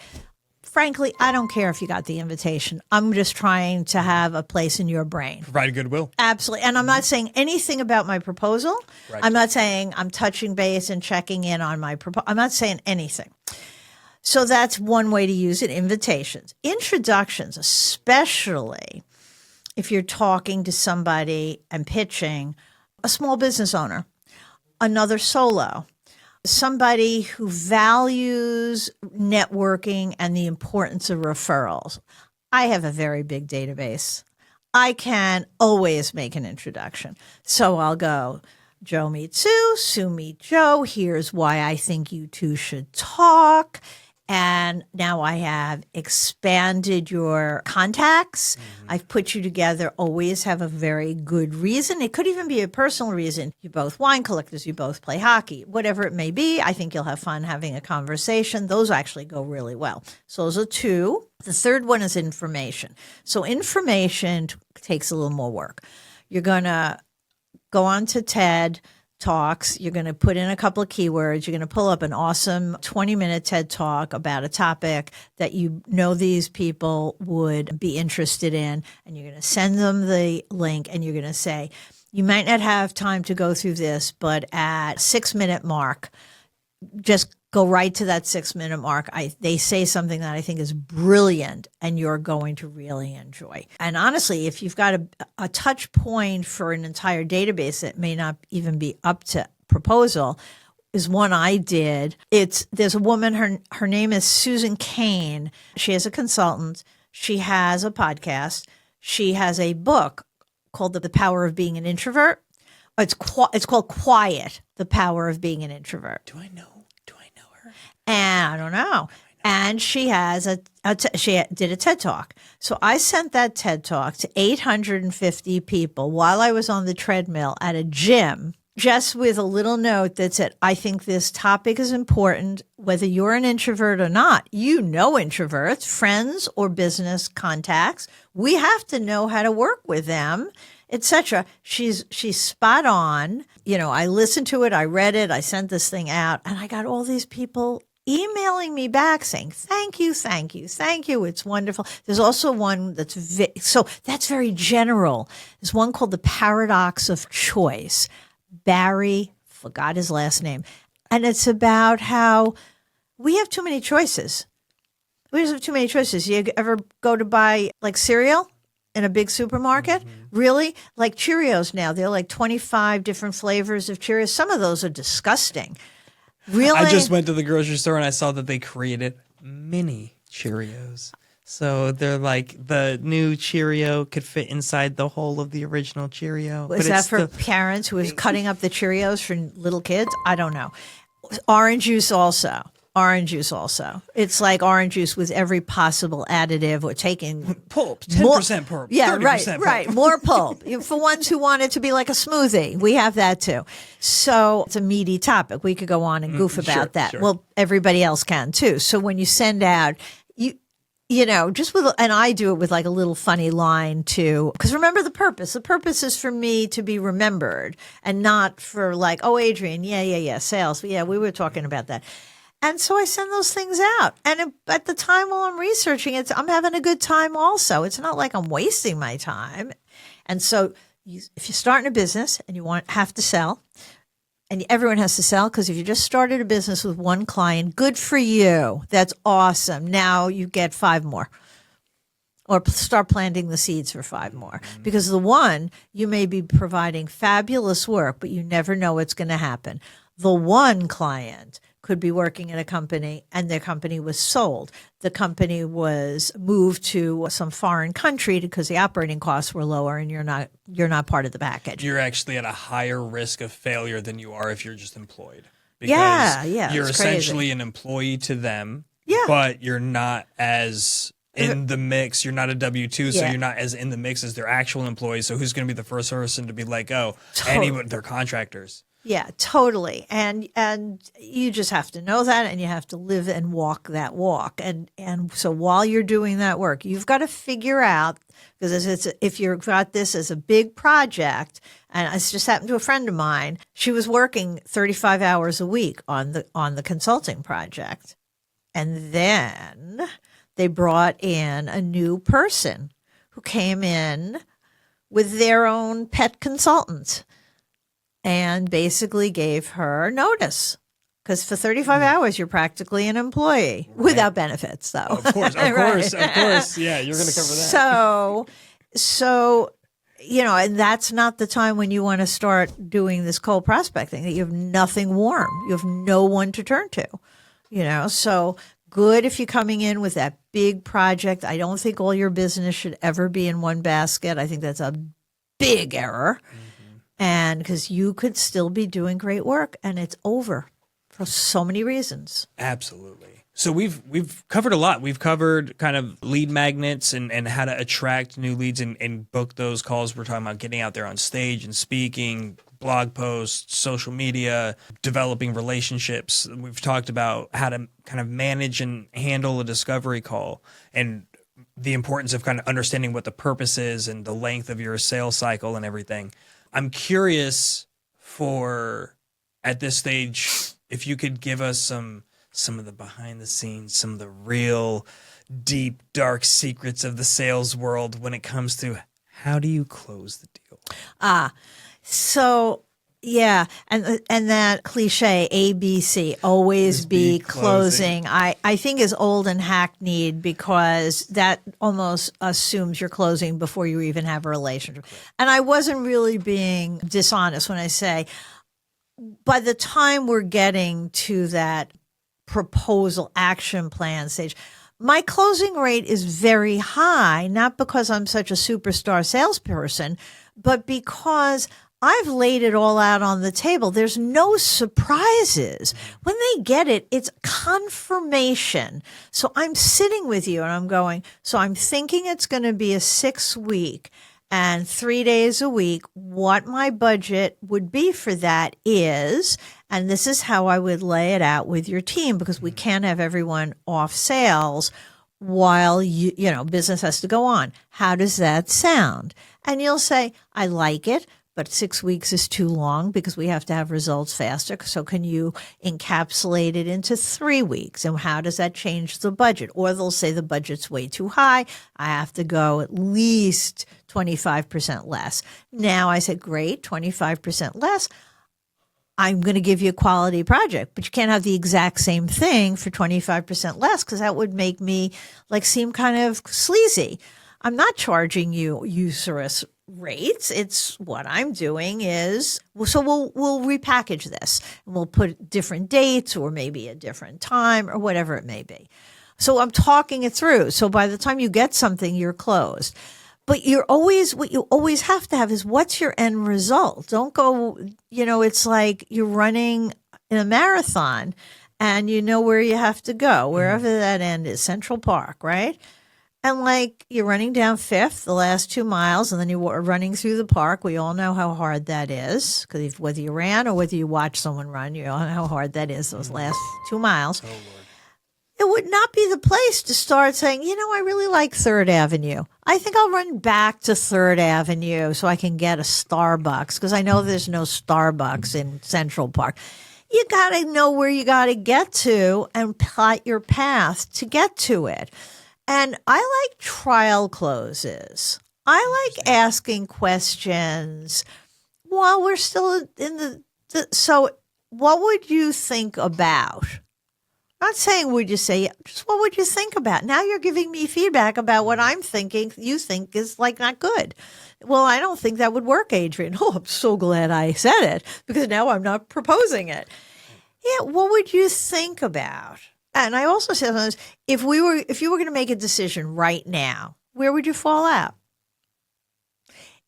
Frankly, I don't care if you got the invitation. I'm just trying to have a place in your brain. Provide goodwill. Absolutely. And I'm not saying anything about my proposal. Right. I'm not saying I'm touching base and checking in on my proposal. I'm not saying anything. So that's one way to use it, invitations. Introductions, especially if you're talking to somebody and pitching, a small business owner, another solo, somebody who values networking and the importance of referrals. I have a very big database. I can always make an introduction. So I'll go, Joe meets Sue, Sue meets Joe. Here's why I think you two should talk. And now I have expanded your contacts. Mm-hmm. I've put you together. Always have a very good reason. It could even be a personal reason. You're both wine collectors. You both play hockey. Whatever it may be, I think you'll have fun having a conversation. Those actually go really well. So those are 2. The third one is information. So information takes a little more work. You're going to go on to TED Talks. You're going to put in a couple of keywords. You're going to pull up an awesome 20-minute TED Talk about a topic that these people would be interested in. And you're going to send them the link and you're going to say, you might not have time to go through this, but at 6-minute mark, just go right to that 6-minute mark. They say something that I think is brilliant and you're going to really enjoy. And honestly, if you've got a touch point for an entire database that may not even be up to proposal, is one I did. There's a woman, her name is Susan Cain. She is a consultant. She has a podcast. She has a book called The Power of Being an Introvert. It's called Quiet, The Power of Being an Introvert. Do I know her? And I don't know. And she has she did a TED Talk. So I sent that TED Talk to 850 people while I was on the treadmill at a gym, just with a little note that said, I think this topic is important, whether you're an introvert or not. You know introverts, friends or business contacts. We have to know how to work with them, etc. She's spot on. I listened to it, I read it, I sent this thing out, and I got all these people emailing me back saying, thank you, thank you, thank you. It's wonderful. There's also one that's that's very general. There's one called The Paradox of Choice. Barry, forgot his last name. And it's about how we have too many choices. We just have too many choices. You ever go to buy like cereal in a big supermarket? Mm-hmm. Really? Like Cheerios now. They're like 25 different flavors of Cheerios. Some of those are disgusting. Really? I just went to the grocery store and I saw that they created mini Cheerios. So they're like the new Cheerio could fit inside the whole of the original Cheerio. Is that for parents who is cutting up the Cheerios for little kids? I don't know. Orange juice also. It's like orange juice with every possible additive or taking pulp, 10% pulp. Yeah, 30% pulp. right. More pulp. For ones who want it to be like a smoothie, we have that too. So it's a meaty topic. We could go on and goof about that. Sure. Well, everybody else can too. So when you send out, just with, and I do it with like a little funny line too, because remember the purpose. The purpose is for me to be remembered and not for like, oh, Adrian, yeah, sales. Yeah, we were talking about that. And so I send those things out. And at the time while I'm researching it, I'm having a good time also. It's not like I'm wasting my time. And so if you're starting a business and you have to sell, and everyone has to sell, because if you just started a business with one client, good for you. That's awesome. Now you get 5 more. Or start planting the seeds for 5 more. Because the one, you may be providing fabulous work, but you never know what's going to happen. The one client could be working at a company and their company was sold. The company was moved to some foreign country because the operating costs were lower and you're not part of the package. You're actually at a higher risk of failure than you are if you're just employed. Because you're essentially an employee to them, but you're not as in the mix. You're not a W-2, so you're not as in the mix as their actual employees. So who's going to be the first person to be like, they're contractors? Yeah, totally. And you just have to know that, and you have to live and walk that walk. And so while you're doing that work, you've got to figure out, because if you've got this as a big project, and it's just happened to a friend of mine, she was working 35 hours a week on the consulting project. And then they brought in a new person who came in with their own pet consultant. And basically gave her notice, because for 35 hours you're practically an employee without benefits, though. Of course. Yeah, you're going to cover that. So and that's not the time when you want to start doing this cold prospecting. That you have nothing warm, you have no one to turn to. So good if you're coming in with that big project. I don't think all your business should ever be in one basket. I think that's a big error. And because you could still be doing great work and it's over for so many reasons. Absolutely. So we've covered a lot. We've covered kind of lead magnets and how to attract new leads and book those calls. We're talking about getting out there on stage and speaking, blog posts, social media, developing relationships. We've talked about how to kind of manage and handle a discovery call and the importance of kind of understanding what the purpose is and the length of your sales cycle and everything. I'm curious at this stage, if you could give us some of the behind the scenes, some of the real deep, dark secrets of the sales world when it comes to how do you close the deal? So yeah. And that cliche, ABC, always be closing. I think is old and hackneyed, because that almost assumes you're closing before you even have a relationship. And I wasn't really being dishonest when I say, by the time we're getting to that proposal action plan stage, my closing rate is very high, not because I'm such a superstar salesperson, but because I've laid it all out on the table. There's no surprises. When they get it, it's confirmation. So I'm sitting with you and I'm going, so I'm thinking it's going to be a 6-week and 3 days a week. What my budget would be for that is, and this is how I would lay it out with your team, because we can't have everyone off sales while business has to go on. How does that sound? And you'll say, I like it, but 6 weeks is too long because we have to have results faster. So can you encapsulate it into 3 weeks? And how does that change the budget? Or they'll say the budget's way too high. I have to go at least 25% less. Now I said, great, 25% less. I'm going to give you a quality project, but you can't have the exact same thing for 25% less, because that would make me seem kind of sleazy. I'm not charging you usurious rates. It's what I'm doing is, so we'll repackage this and we'll put different dates or maybe a different time or whatever it may be. So I'm talking it through. So by the time you get something, you're closed. But what you always have to have is, what's your end result? Don't go, it's like you're running in a marathon and you know where you have to go, wherever that end is, Central Park, right? And you're running down Fifth, the last 2 miles, and then you're running through the park. We all know how hard that is, because whether you ran or whether you watch someone run, you all know how hard that is, those last 2 miles. Oh, Lord. It would not be the place to start saying, I really like 3rd Avenue. I think I'll run back to 3rd Avenue so I can get a Starbucks, because I know there's no Starbucks in Central Park. You got to know where you got to get to and plot your path to get to it. And I like trial closes. I like asking questions while we're still in so what would you think about? I'm not saying would you say, just what would you think about? Now you're giving me feedback about what I'm thinking you think is not good. Well, I don't think that would work, Adrian. Oh, I'm so glad I said it, because now I'm not proposing it. Yeah, what would you think about? And I also said sometimes, if you were going to make a decision right now, where would you fall out?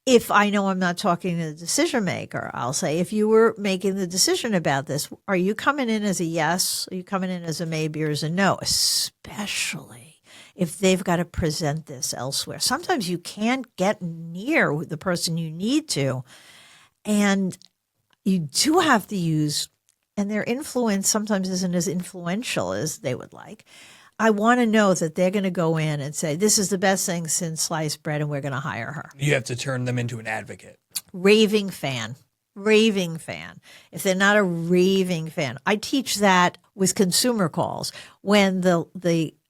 If I know I'm not talking to the decision maker, I'll say, if you were making the decision about this, are you coming in as a yes? Are you coming in as a maybe or as a no? Especially if they've got to present this elsewhere. Sometimes you can't get near the person you need to, and you do have to use, and their influence sometimes isn't as influential as they would like. I want to know that they're going to go in and say, this is the best thing since sliced bread, and we're going to hire her. You have to turn them into an advocate. Raving fan. If they're not a raving fan, I teach that with consumer calls when the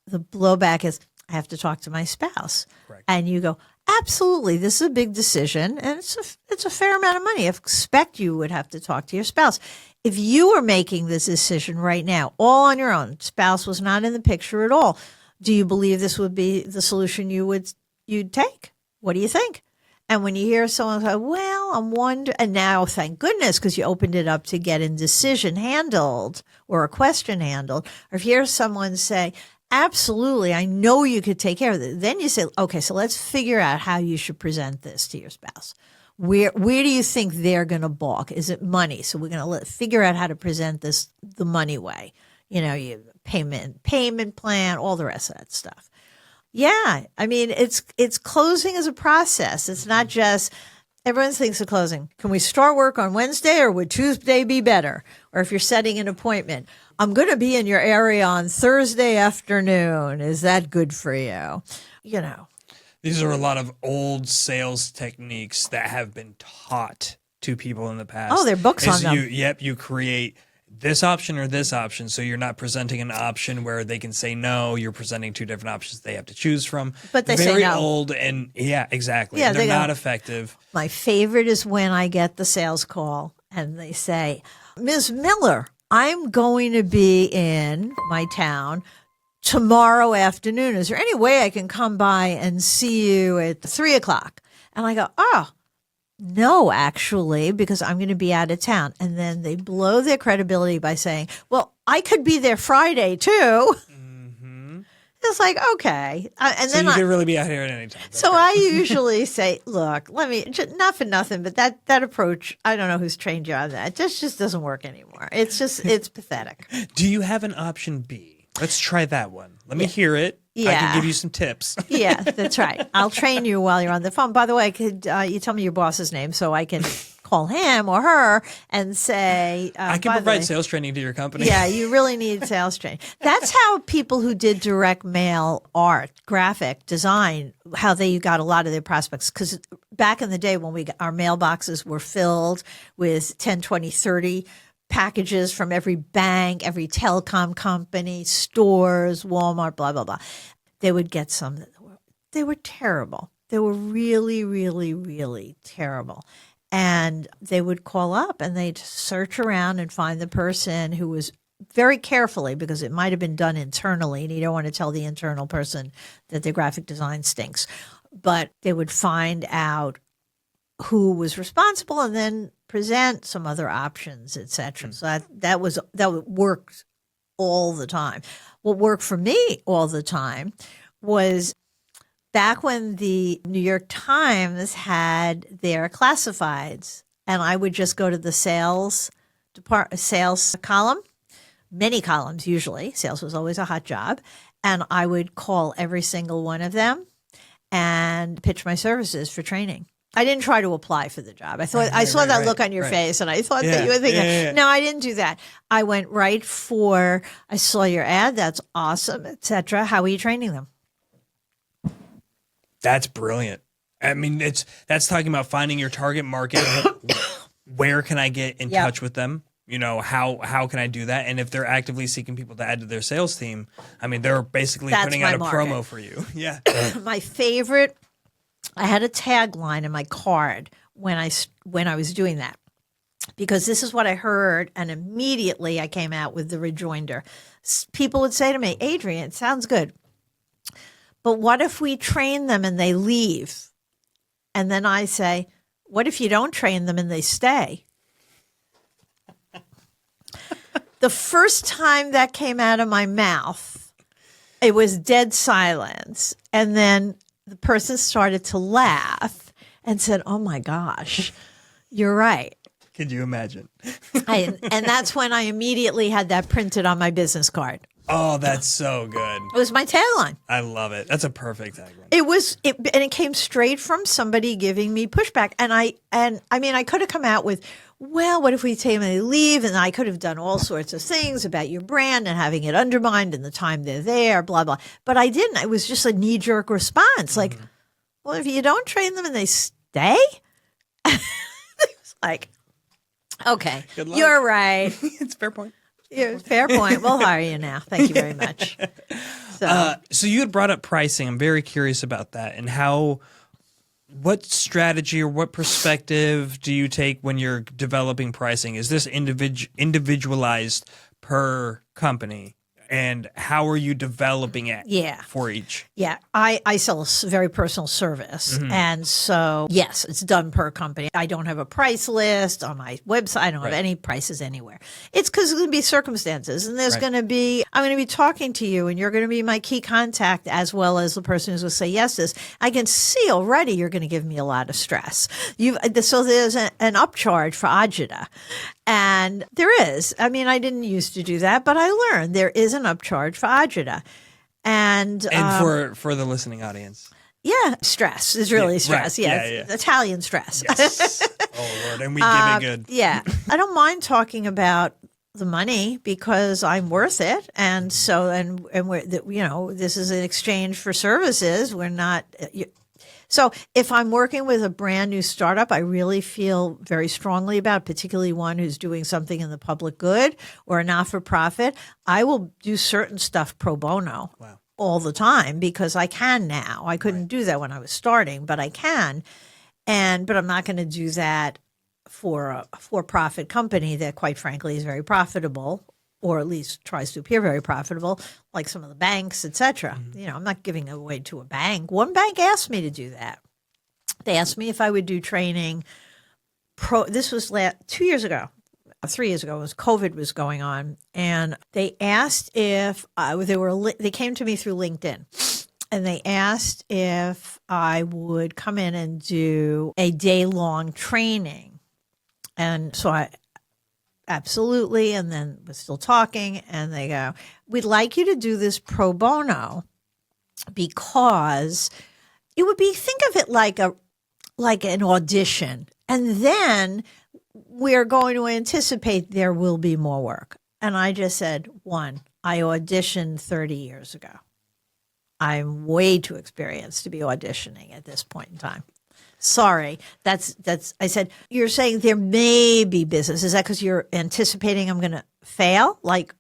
blowback is, I have to talk to my spouse. Correct. And you go, absolutely, this is a big decision, and it's a fair amount of money. I expect you would have to talk to your spouse. If you were making this decision right now, all on your own, spouse was not in the picture at all, do you believe this would be the solution you'd take? What do you think? And when you hear someone say, well, I'm wondering, and now thank goodness, because you opened it up to get a decision handled or a question handled, or if you hear someone say, absolutely, I know you could take care of it, then you say, okay, so let's figure out how you should present this to your spouse. Where do you think they're going to balk? Is it money? So we're going to figure out how to present this the money way. You payment plan, all the rest of that stuff. Yeah, I mean, it's closing as a process. It's not just everyone thinks of closing. Can we start work on Wednesday, or would Tuesday be better? Or if you're setting an appointment, I'm going to be in your area on Thursday afternoon. Is that good for you? These are a lot of old sales techniques that have been taught to people in the past. Oh, there are books on them. You create this option or this option, so you're not presenting an option where they can say no. You're presenting two different options they have to choose from. But they say no. Very old, and yeah, exactly. Yeah, they're not effective. My favorite is when I get the sales call and they say, Ms. Miller, I'm going to be in my town tomorrow afternoon. Is there any way I can come by and see you at 3:00? And I go, oh, no, actually, because I'm going to be out of town. And then they blow their credibility by saying, well, I could be there Friday too. Mm-hmm. It's like, okay. And So then you could really be out here at any time. so I usually say, look, not for nothing, but that approach, I don't know who's trained you on that. It just doesn't work anymore. It's pathetic. Do you have an option B? Let's try that one. Let me hear it. I Yeah. can give you some tips. Yeah, that's right. I'll train you while you're on the phone. By the way, could you tell me your boss's name so I can call him or her and say, I can provide sales training to your company. yeah, you really need sales training. That's how people who did direct mail art, graphic design, how they got a lot of their prospects. Because back in the day when our mailboxes were filled with 10, 20, 30 packages from every bank, every telecom company, stores, Walmart, blah, blah, blah. They would get some that they were terrible. They were really, really, really terrible. And they would call up and they'd search around and find the person who was very carefully, because it might have been done internally, and you don't want to tell the internal person that their graphic design stinks. But they would find out who was responsible and then present some other options, etc. So that worked all the time. What worked for me all the time was back when the New York Times had their classifieds, and I would just go to the sales column, many columns usually. Sales was always a hot job, and I would call every single one of them and pitch my services for training. I didn't try to apply for the job. I saw that look on your face, and I thought that you were thinking, no, I didn't do that. I went right for, I saw your ad, that's awesome, etc. How are you training them? That's brilliant. I mean, that's talking about finding your target market. Where can I get in touch with them? You know, how can I do that? And if they're actively seeking people to add to their sales team, I mean, they're basically putting out a promo for you. Yeah. My favorite, I had a tagline in my card when I was doing that, because this is what I heard, and immediately I came out with the rejoinder. People would say to me, Adrian, it sounds good, but what if we train them and they leave? And then I say, what if you don't train them and they stay? The first time that came out of my mouth, it was dead silence. And then the person started to laugh and said, oh my gosh, you're right. Could you imagine? And that's when I immediately had that printed on my business card. Oh, that's so good. It was my tagline. I love it. That's a perfect tagline. And it came straight from somebody giving me pushback. And I mean, I could have come out with, well, what if we take them and they leave? And I could have done all sorts of things about your brand and having it undermined in the time they're there, blah, blah. But I didn't. It was just a knee-jerk response. Like, well, if you don't train them and they stay? It was like, okay, you're right. It's a fair point. Yeah, fair point. We'll hire you now. Thank you very much. So you had brought up pricing. I'm very curious about that and what strategy or what perspective do you take when you're developing pricing? Is this individualized per company? And how are you developing it for each? Yeah, I sell a very personal service. And so, yes, it's done per company. I don't have a price list on my website. I don't have any prices anywhere. It's because there's going to be circumstances. And there's going to be, I'm going to be talking to you and you're going to be my key contact as well as the person who's going to say yes to this. I can see already you're going to give me a lot of stress. So there's an upcharge for agita. And there is. I mean, I didn't used to do that, but I learned there is an upcharge for agita. And for the listening audience. Yeah, stress is really stress. Right. Yeah, it's Italian stress. Yes. Oh, Lord. And we give it good. Yeah. I don't mind talking about the money because I'm worth it. And so, and we're, this is an exchange for services. We're not... So if I'm working with a brand new startup, I really feel very strongly about, particularly one who's doing something in the public good or a not-for-profit, I will do certain stuff pro bono all the time because I can now. I couldn't do that when I was starting, but I can. But I'm not going to do that for a for-profit company that, quite frankly, is very profitable, or at least tries to appear very profitable, like some of the banks, et cetera. I'm not giving it away to a bank. One bank asked me to do that. They asked me if I would do training. This was 2 years ago. 3 years ago, was COVID was going on, and they asked if they came to me through LinkedIn, and they asked if I would come in and do a day-long training. And so I absolutely, and then was still talking, and they go, we'd like you to do this pro bono because it would be, think of it like an audition, and then we're going to anticipate there will be more work. And I just said, one, I auditioned 30 years ago. I'm way too experienced to be auditioning at this point in time. Sorry, that's. I said, you're saying there may be business. Is that because you're anticipating I'm going to fail? Like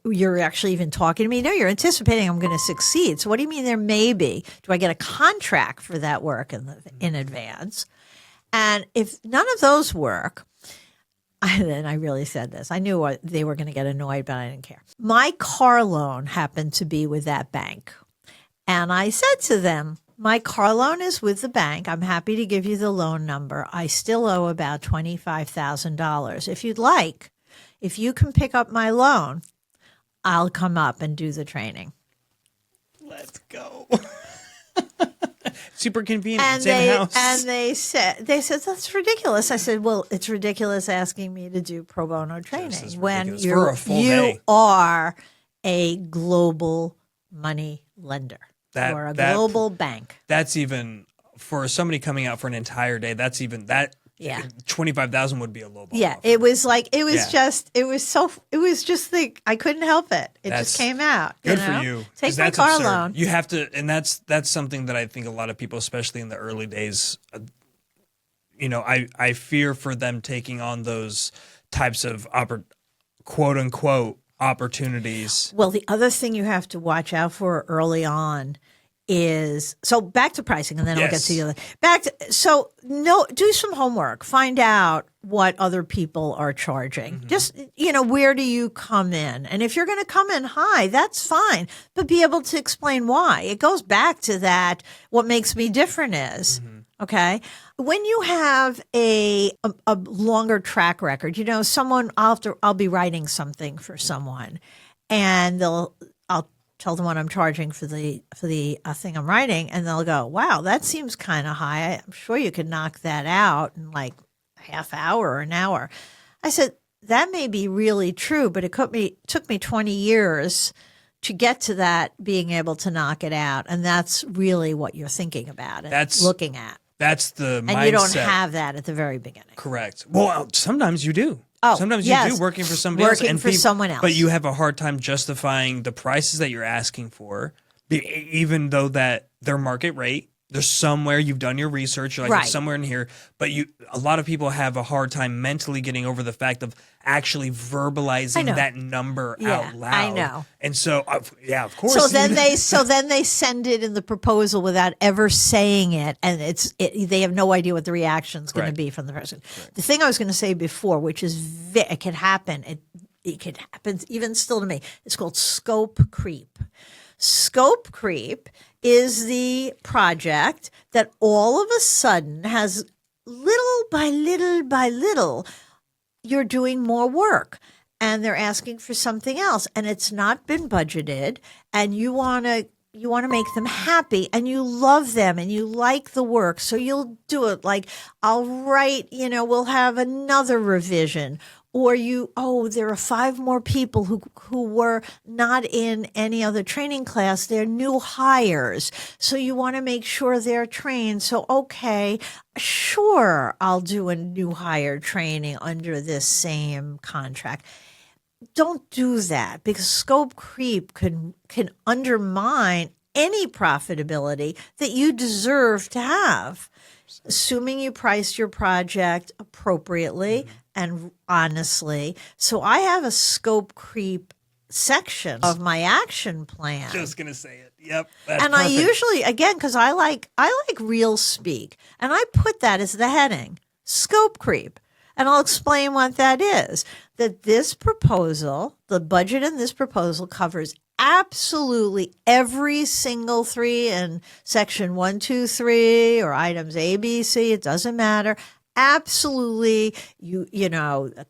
you're actually even talking to me? No, you're anticipating I'm going to succeed. So what do you mean there may be? Do I get a contract for that work in advance? And if none of those work, then I really said this. I knew they were going to get annoyed, but I didn't care. My car loan happened to be with that bank. And I said to them, my car loan is with the bank. I'm happy to give you the loan number. I still owe about $25,000. If you'd like, if you can pick up my loan, I'll come up and do the training. Let's go. Super convenient. Same house. And they said, that's ridiculous. I said, well, it's ridiculous asking me to do pro bono training when you are a global money lender. Or a global bank. That's even for somebody coming out for an entire day. That's even that. Yeah, 25,000 would be a low ball. Yeah, offer. It was just I couldn't help it. It just came out. Good for you. Take my car loan. You have to, and that's something that I think a lot of people, especially in the early days, I fear for them taking on those types of quote unquote opportunities. Well, the other thing you have to watch out for early on is, so back to pricing, and then I'll get to the other. Do some homework. Find out what other people are charging. Mm-hmm. Just, where do you come in? And if you're going to come in high, that's fine, but be able to explain why. It goes back to that, what makes me different is. Mm-hmm. Okay. When you have a longer track record, someone, I'll be writing something for someone, and I'll tell them what I'm charging for the thing I'm writing, and they'll go, wow, that seems kind of high. I'm sure you could knock that out in like a half hour or an hour. I said, that may be really true, but it took me 20 years to get to that, being able to knock it out. And that's really what you're thinking about and looking at. That's the mindset. And you don't have that at the very beginning. Correct. Well, sometimes you do. Sometimes you do, working for somebody else. Working for someone else. But you have a hard time justifying the prices that you're asking for, even though that they're market rate. There's somewhere you've done your research, you're like, it's somewhere in here. But a lot of people have a hard time mentally getting over the fact of actually verbalizing that number out loud. I know. And so, of course. So then they send it in the proposal without ever saying it, and they have no idea what the reaction is going to be from the person. Right. The thing I was going to say before, which is it can happen. It can happen even still to me. It's called scope creep. Scope creep is the project that all of a sudden has little by little, you're doing more work and they're asking for something else and it's not been budgeted, and you want to make them happy and you love them and you like the work. So you'll do it. Like, I'll write, we'll have another revision. Or there are 5 more people who were not in any other training class. They're new hires. So you want to make sure they're trained. So, okay, sure, I'll do a new hire training under this same contract. Don't do that, because scope creep can undermine any profitability that you deserve to have, assuming you price your project appropriately and honestly. So I have a scope creep section of my action plan. Just going to say it. Yep. And perfect. I usually, again, because I like real speak, and I put that as the heading, scope creep. And I'll explain what that is. That this proposal, the budget in this proposal, covers absolutely every single 3 in section 1, 2, 3, or items A, B, C, it doesn't matter. absolutely,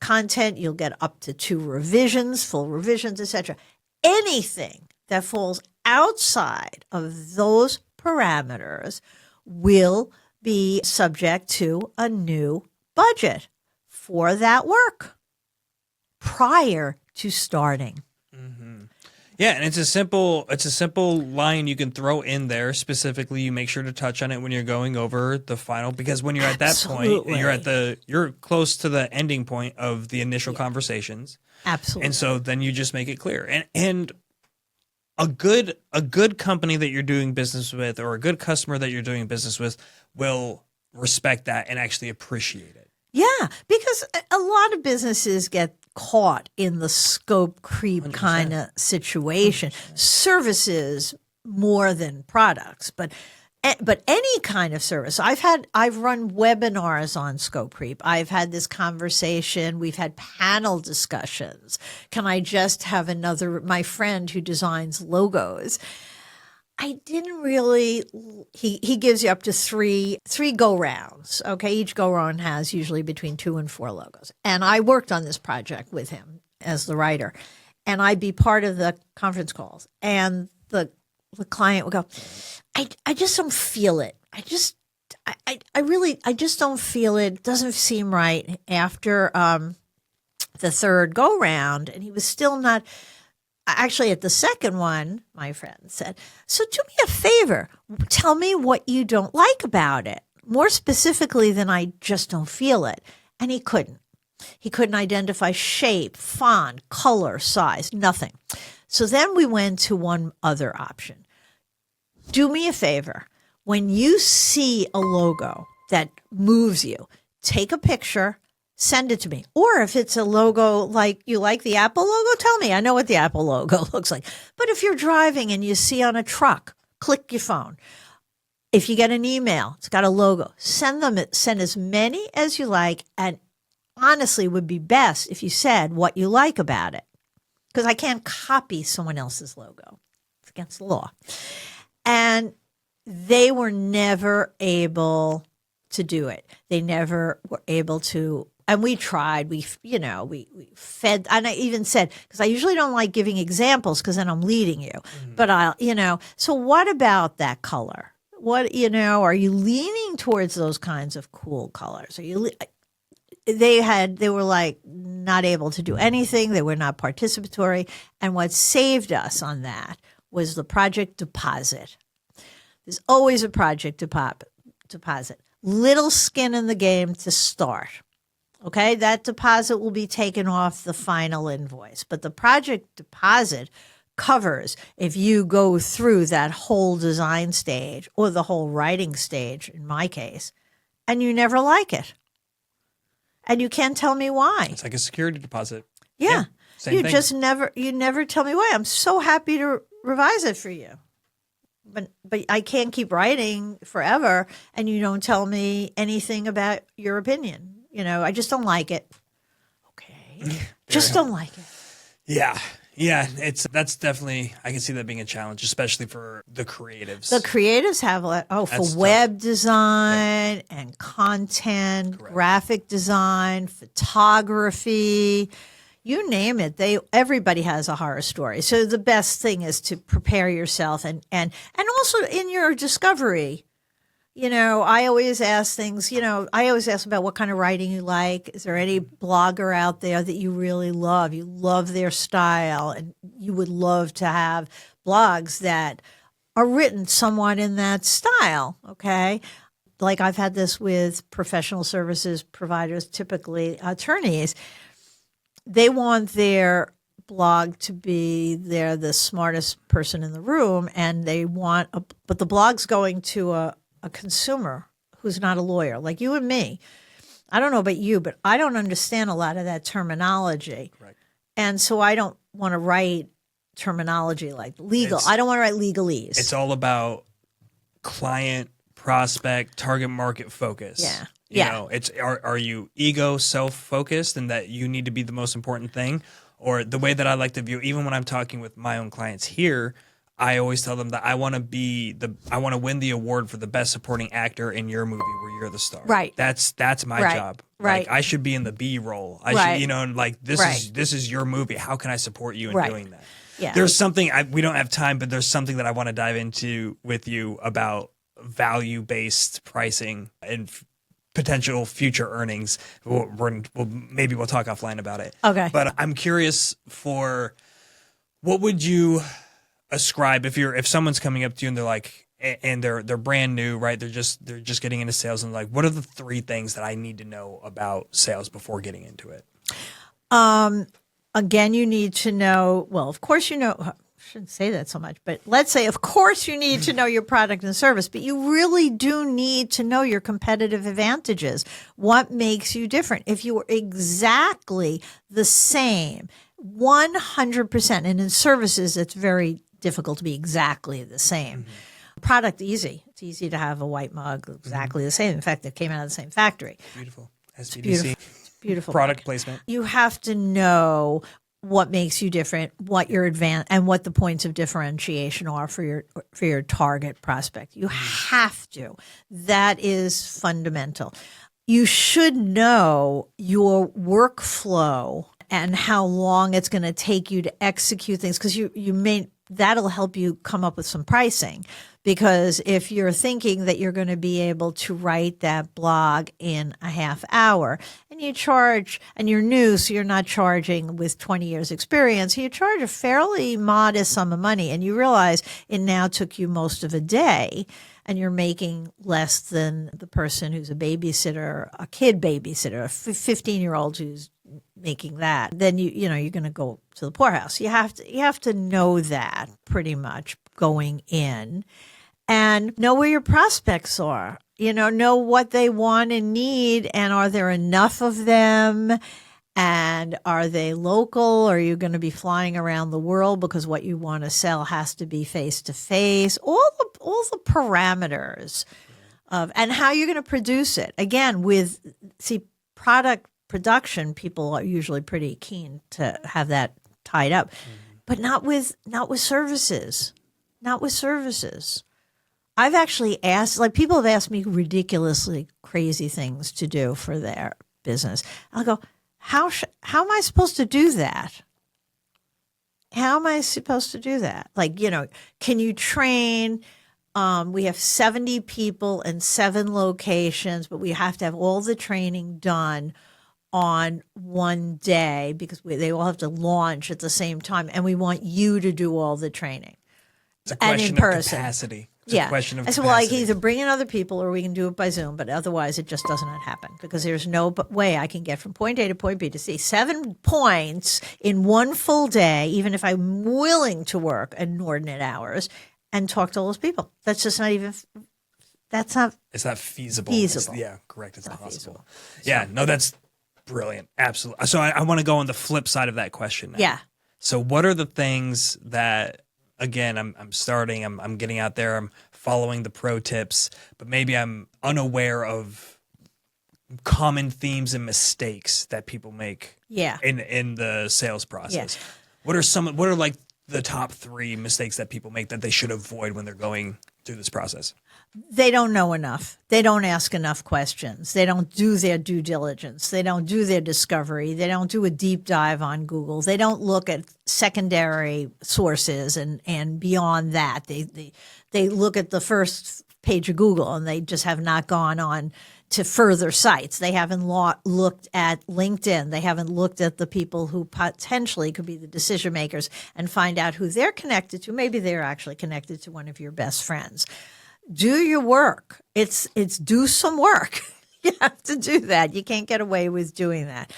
content, you'll get up to 2 revisions, full revisions, etc. Anything that falls outside of those parameters will be subject to a new budget for that work prior to starting. Yeah, and it's a simple line you can throw in there. Specifically, you make sure to touch on it when you're going over the final, because when you're at that point, you're close to the ending point of the initial conversations. Absolutely. And so then you just make it clear. And a good company that you're doing business with, or a good customer that you're doing business with, will respect that and actually appreciate it. Yeah, because a lot of businesses get caught in the scope creep 100%. kind of situation. 100%. Services more than products, but any kind of service. I've run webinars on scope creep. I've had this conversation. We've had panel discussions. Can I just have my friend who designs logos? I didn't really, he gives you up to three go rounds. Okay. Each go round has usually between 2 and 4 logos. And I worked on this project with him as the writer, and I'd be part of the conference calls, and the client would go, I just don't feel it. I just don't feel it. It doesn't seem right after, the third go round. And he was still not. Actually, at the second one, my friend said, so do me a favor. Tell me what you don't like about it. More specifically than I just don't feel it. And he couldn't. He couldn't identify shape, font, color, size, nothing. So then we went to one other option. Do me a favor. When you see a logo that moves you, take a picture, send it to me. Or if it's a logo like you like the Apple logo, tell me. I know what the Apple logo looks like. But if you're driving and you see on a truck, click your phone. If you get an email, it's got a logo. Send as many as you like. And honestly, it would be best if you said what you like about it, because I can't copy someone else's logo. It's against the law. And they were never able to do it. They never were able to. And we tried, we fed, and I even said, because I usually don't like giving examples because then I'm leading you, but so what about that color? What, are you leaning towards those kinds of cool colors? They were like not able to do anything. They were not participatory. And what saved us on that was the project deposit. There's always a project deposit. Little skin in the game to start. Okay, that deposit will be taken off the final invoice, but the project deposit covers if you go through that whole design stage or the whole writing stage, in my case, and you never like it. And you can't tell me why. It's like a security deposit. Yeah. Same thing. You never tell me why. I'm so happy to revise it for you. But I can't keep writing forever and you don't tell me anything about your opinion. I just don't like it. Okay. Just don't like it. Yeah. Yeah. That's definitely, I can see that being a challenge, especially for the creatives. The creatives have, for web design and content, graphic design, photography, you name it. Everybody has a horror story. So the best thing is to prepare yourself and also in your discovery. I always ask things, I always ask about what kind of writing you like. Is there any blogger out there that you really love? You love their style and you would love to have blogs that are written somewhat in that style. Okay. Like I've had this with professional services providers, typically attorneys. They want their blog to be they're the smartest person in the room and but the blog's going to a consumer who's not a lawyer, like you and me. I don't know about you, but I don't understand a lot of that terminology. Correct. And so I don't want to write terminology like legal. I don't want to write legalese. It's all about client, prospect, target market focus. Yeah. It's are you ego, self-focused and that you need to be the most important thing? Or the way that I like to view, even when I'm talking with my own clients here, I always tell them that I want to win the award for the best supporting actor in your movie where you're the star. Right. That's my job. Right. Like, I should be in the B role. I Right. should, you know, and like this Right. is your movie. How can I support you in Right. doing that? Yeah. There's something we don't have time, but there's something that I want to dive into with you about value-based pricing and potential future earnings. Maybe we'll talk offline about it. Okay. But I'm curious for what would you ascribe if someone's coming up to you and they're like, and they're brand new, right? They're just getting into sales, and like, what are the 3 things that I need to know about sales before getting into it? Again, you need to know, well, of course, I shouldn't say that so much, but let's say, of course, you need to know your product and service, but you really do need to know your competitive advantages. What makes you different? If you were exactly the same, 100%, and in services, it's very difficult to be exactly the same. Mm-hmm. Product, easy. It's easy to have a white mug exactly the same. In fact, it came out of the same factory. Beautiful. SBDC. Beautiful. Beautiful product placement. You have to know what makes you different, what your and what the points of differentiation are for your target prospect. You have to. That is fundamental. You should know your workflow and how long it's going to take you to execute things, because that'll help you come up with some pricing. Because if you're thinking that you're going to be able to write that blog in a half hour and you charge, and you're new, so you're not charging with 20 years experience, you charge a fairly modest sum of money, and you realize it now took you most of a day, and you're making less than the person who's a babysitter, a kid babysitter, a 15-year-old who's making that, then you're going to go to the poorhouse. You have to know that pretty much going in, and know where your prospects are. Know what they want and need, and are there enough of them? And are they local? Or are you going to be flying around the world because what you want to sell has to be face to face? All the parameters of, and how you're going to produce it. Again, product production, people are usually pretty keen to have that tied up, but not with services. Not with services. I've actually asked, people have asked me ridiculously crazy things to do for their business. I'll go, how am I supposed to do that? How am I supposed to do that? Can you train? We have 70 people in 7 locations, but we have to have all the training done on one day because they all have to launch at the same time, and we want you to do all the training. It's a question of capacity. It's a question of capacity. I can either bring in other people or we can do it by Zoom, but otherwise it just does not happen because there's no way I can get from point A to point B to C. 7 points in one full day, even if I'm willing to work inordinate hours and talk to all those people. That's just not even It's not feasible. Yeah, correct. It's not possible. Feasible. Yeah, no, that's brilliant. Absolutely. So I want to go on the flip side of that question now. Yeah. So what are the things that, again, I'm starting, I'm getting out there, I'm following the pro tips, but maybe I'm unaware of common themes and mistakes that people make in the sales process. Yeah. What are like the top 3 mistakes that people make that they should avoid when they're going through this process? They don't know enough. They don't ask enough questions. They don't do their due diligence. They don't do their discovery. They don't do a deep dive on Google. They don't look at secondary sources and beyond that. They look at the first page of Google and they just have not gone on to further sites. They haven't looked at LinkedIn. They haven't looked at the people who potentially could be the decision makers and find out who they're connected to. Maybe they're actually connected to one of your best friends. Do your work. It's do some work. You have to do that. You can't get away with doing that.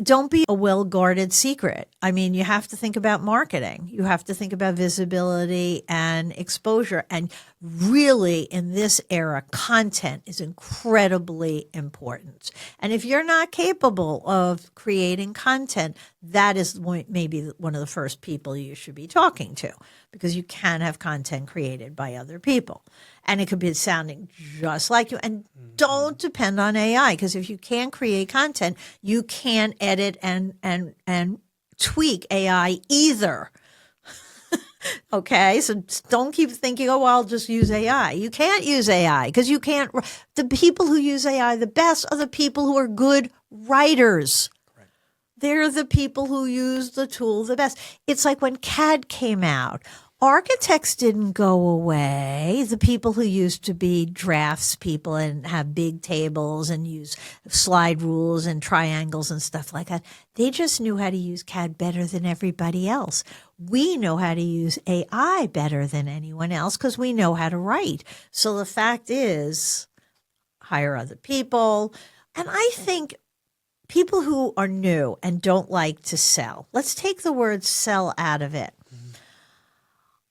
Don't be a well-guarded secret. I mean, you have to think about marketing. You have to think about visibility and exposure. And really, in this era, content is incredibly important. And if you're not capable of creating content, that is maybe one of the first people you should be talking to, because you can have content created by other people. And it could be sounding just like you. And don't depend on AI, because if you can't create content, you can't edit and tweak AI either. Okay, so don't keep thinking, oh, well, I'll just use AI. You can't use AI because you can't. The people who use AI the best are the people who are good writers. Correct. They're the people who use the tool the best. It's like when CAD came out. Architects didn't go away. The people who used to be drafts people and have big tables and use slide rules and triangles and stuff like that, they just knew how to use CAD better than everybody else. We know how to use AI better than anyone else because we know how to write. So the fact is, hire other people. And I think people who are new and don't like to sell, let's take the word sell out of it.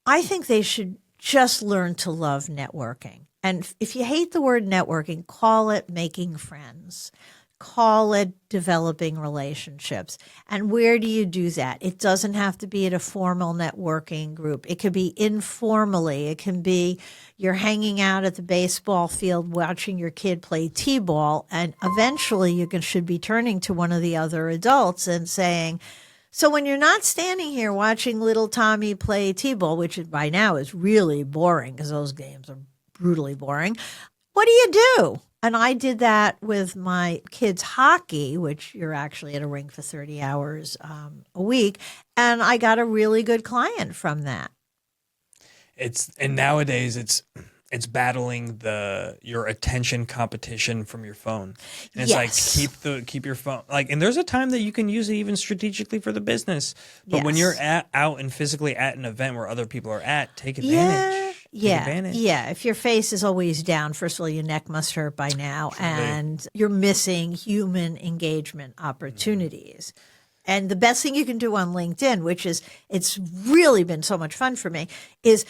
I think they should just learn to love networking. And if you hate the word networking, call it making friends. Call it developing relationships. And where do you do that? It doesn't have to be at a formal networking group. It could be informally. It can be you're hanging out at the baseball field watching your kid play t-ball, and eventually you should be turning to one of the other adults and saying, so when you're not standing here watching little Tommy play t-ball, which by now is really boring because those games are brutally boring, what do you do? And I did that with my kids' hockey, which you're actually at a rink for 30 hours a week. And I got a really good client from that. And nowadays it's battling your attention competition from your phone. And it's Yes. like keep your phone and there's a time that you can use it even strategically for the business. But when Yes. you're out and physically at an event where other people are at, take advantage. Take advantage. Yeah. If your face is always down, first of all, your neck must hurt by now, Truly. and you're missing human engagement opportunities. And the best thing you can do on LinkedIn, which is, it's really been so much fun for me, is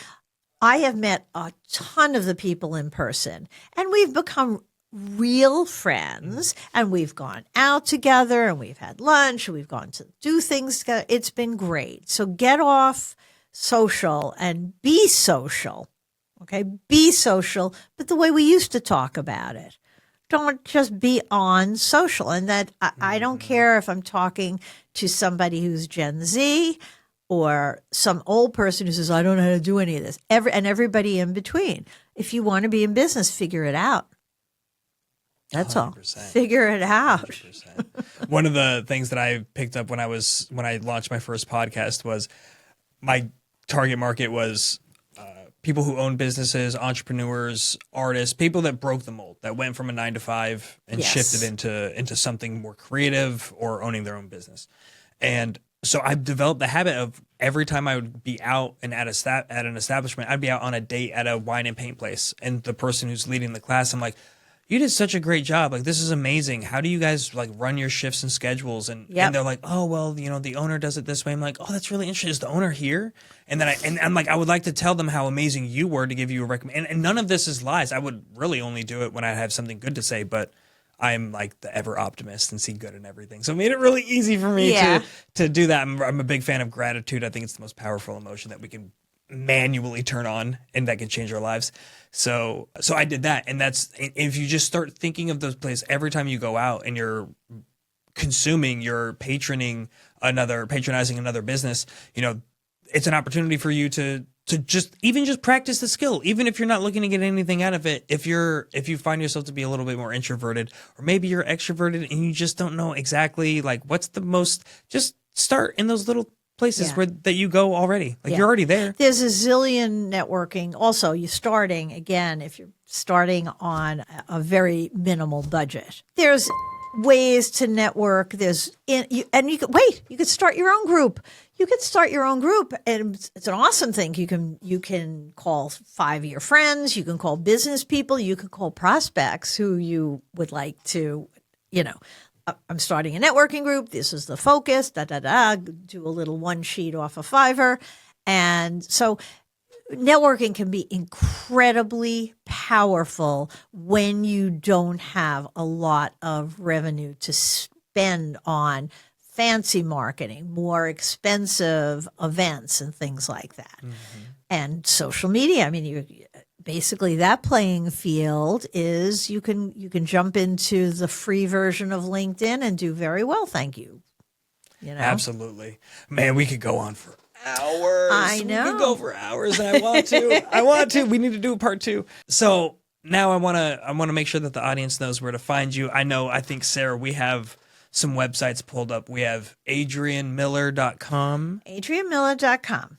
I have met a ton of the people in person, and we've become real friends, and we've gone out together, and we've had lunch, and we've gone to do things together. It's been great. So get off social and be social. Okay, be social, but the way we used to talk about it. Don't just be on social. And that I don't care if I'm talking to somebody who's Gen Z or some old person who says, I don't know how to do any of this. And everybody in between. If you want to be in business, figure it out. That's 100%. all. Figure it out. 100%. One of the things that I picked up when I launched my first podcast was my target market was people who own businesses, entrepreneurs, artists, people that broke the mold, that went from a 9-to-5 and Yes. shifted into something more creative or owning their own business. And so I've developed the habit of every time I would be out and at an establishment, I'd be out on a date at a wine and paint place. And the person who's leading the class, I'm like, you did such a great job. Like, this is amazing. How do you guys run your shifts and schedules? And they're like, oh, well, the owner does it this way. I'm like, oh, that's really interesting. Is the owner here? And then I'm like, I would like to tell them how amazing you were to give you a recommend. And none of this is lies. I would really only do it when I have something good to say, but I'm like the ever optimist and see good in everything. So it made it really easy for me to do that. I'm a big fan of gratitude. I think it's the most powerful emotion that we can manually turn on and that can change our lives. So I did that. And that's, if you just start thinking of those places every time you go out and you're consuming, you're patronizing another business, it's an opportunity for you to just practice the skill, even if you're not looking to get anything out of it. If you find yourself to be a little bit more introverted, or maybe you're extroverted and you just don't know exactly what's the most, just start in those little places that you go already. You're already there. There's a zillion networking. Also, you're starting, again, if you're starting on a very minimal budget, there's ways to network. You could start your own group. You could start your own group, and it's an awesome thing. You can call 5 of your friends. You can call business people. You can call prospects who you would like to, I'm starting a networking group. This is the focus, do a little one sheet off of Fiverr. And so networking can be incredibly powerful when you don't have a lot of revenue to spend on fancy marketing, more expensive events and things like that. Mm-hmm. And social media. I mean, basically that playing field is you can jump into the free version of LinkedIn and do very well. Thank you. Absolutely, man. We could go on hours. I know. We could go for hours, and I want to. I want to. We need to do a part 2. So now I want to make sure that the audience knows where to find you. I think, Sarah, we have some websites pulled up. We have adrianmiller.com. adrianmiller.com.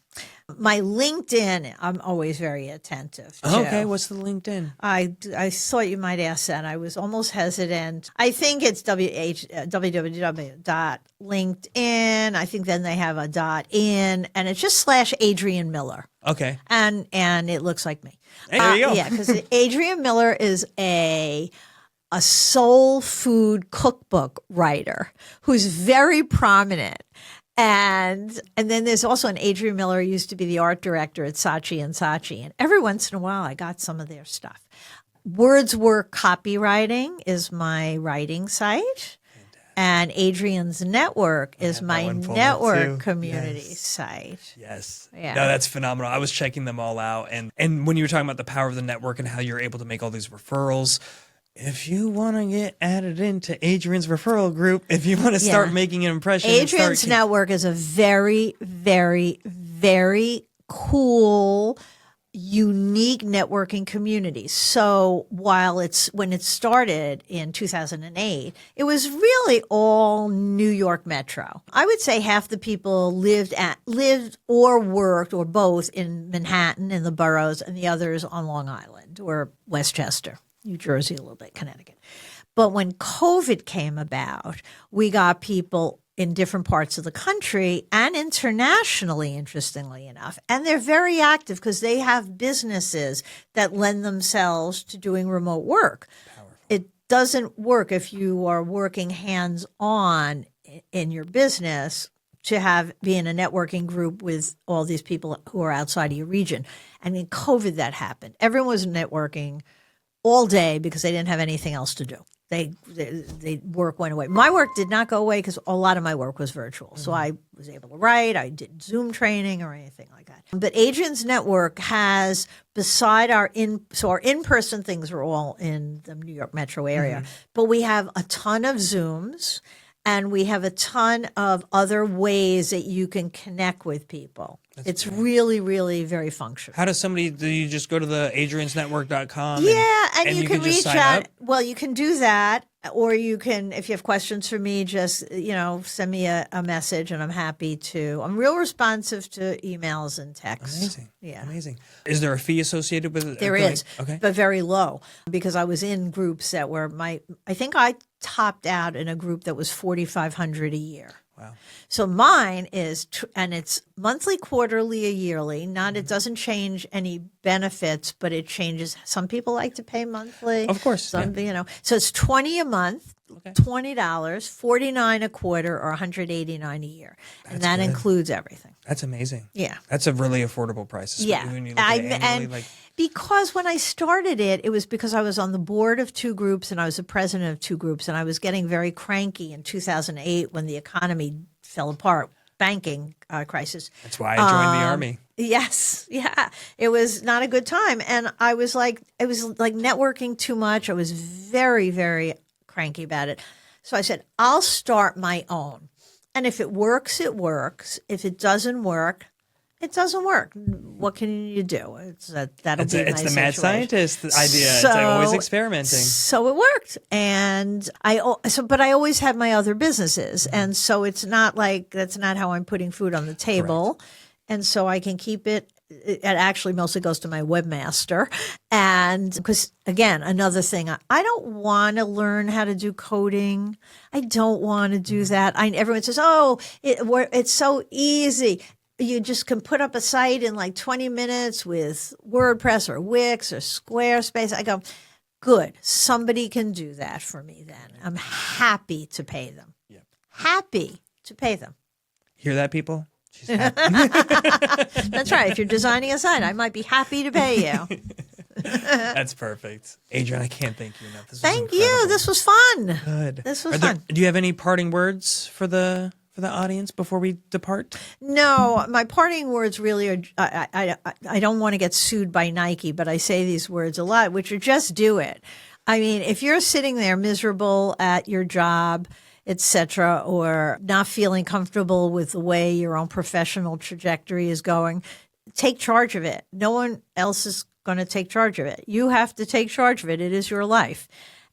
My LinkedIn, I'm always very attentive to. Okay, what's the LinkedIn? I thought you might ask that. I was almost hesitant. I think it's www.linkedin. I think then they have a .in, and it's just /Adrian Miller. Okay. And it looks like me. Hey, there you go. Yeah, because Adrian Miller is a soul food cookbook writer who's very prominent. And then there's also an Adrian Miller, who used to be the art director at Saatchi and Saatchi. And every once in a while, I got some of their stuff. Wordsworth Copywriting is my writing site. And Adrian's Network is my network community site. Yes. Yeah. No, that's phenomenal. I was checking them all out. And when you were talking about the power of the network and how you're able to make all these referrals, if you want to get added into Adrian's referral group, if you want to start making an impression. Adrian's Network is a very, very, very cool, unique networking community. So when it started in 2008, it was really all New York Metro. I would say half the people lived or worked or both in Manhattan in the boroughs, and the others on Long Island or Westchester. New Jersey, a little bit, Connecticut. But when COVID came about, we got people in different parts of the country and internationally, interestingly enough. And they're very active because they have businesses that lend themselves to doing remote work. Powerful. It doesn't work if you are working hands-on in your business to be in a networking group with all these people who are outside of your region. And in COVID, that happened. Everyone was networking all day because they didn't have anything else to do. They work went away. My work did not go away because a lot of my work was virtual. So I was able to write. I didn't Zoom training or anything like that. But Adrian's Network has, beside our in-person things are all in the New York metro area, but we have a ton of Zooms. And we have a ton of other ways that you can connect with people. It's really, really very functional. How do you just go to the adriansnetwork.com? Yeah, and you can reach out. Up? Well, you can do that. Or you can, if you have questions for me, just, send me a message and I'm happy to. I'm real responsive to emails and texts. Amazing. Yeah. Amazing. Is there a fee associated with it? There is, okay, but very low because I was in groups that were I think I topped out in a group that was $4,500 a year. Wow. So mine is, and it's monthly, quarterly, or yearly. It doesn't change any benefits, but it changes. Some people like to pay monthly. Of course. So it's $20 a month, $20, $49 a quarter, or $189 a year. And that includes everything. That's amazing. Yeah. That's a really affordable price. Yeah. When you look at it annually, because when I started it was because I was on the board of 2 groups and I was the president of 2 groups, and I was getting very cranky in 2008 when the economy fell apart, banking crisis. That's why I joined the Army. Yes. Yeah. It was not a good time. And it was like networking too much. I was very, very cranky about it. So I said, I'll start my own. And if it works, it works. If it doesn't work, it doesn't work. What can you do? It's the mad scientist idea. It's always experimenting. So it worked, and but I always had my other businesses, and so it's not like that's not how I'm putting food on the table, correct. And so I can keep it. It actually mostly goes to my webmaster, and because again, another thing, I don't want to learn how to do coding. I don't want to do that. Everyone says, "Oh, it's so easy." You just can put up a site in like 20 minutes with WordPress or Wix or Squarespace. I go, good. Somebody can do that for me then. I'm happy to pay them. Yep. Happy to pay them. Hear that, people? She's happy. That's right. If you're designing a site, I might be happy to pay you. That's perfect. Adrian, I can't thank you enough. Thank you. This was fun. Good. This was fun. Do you have any parting words for the audience before we depart? No, my parting words really are, I don't want to get sued by Nike, but I say these words a lot, which are just do it. I mean, if you're sitting there miserable at your job, etc., or not feeling comfortable with the way your own professional trajectory is going, take charge of it. No one else is going to take charge of it. You have to take charge of it. It is your life.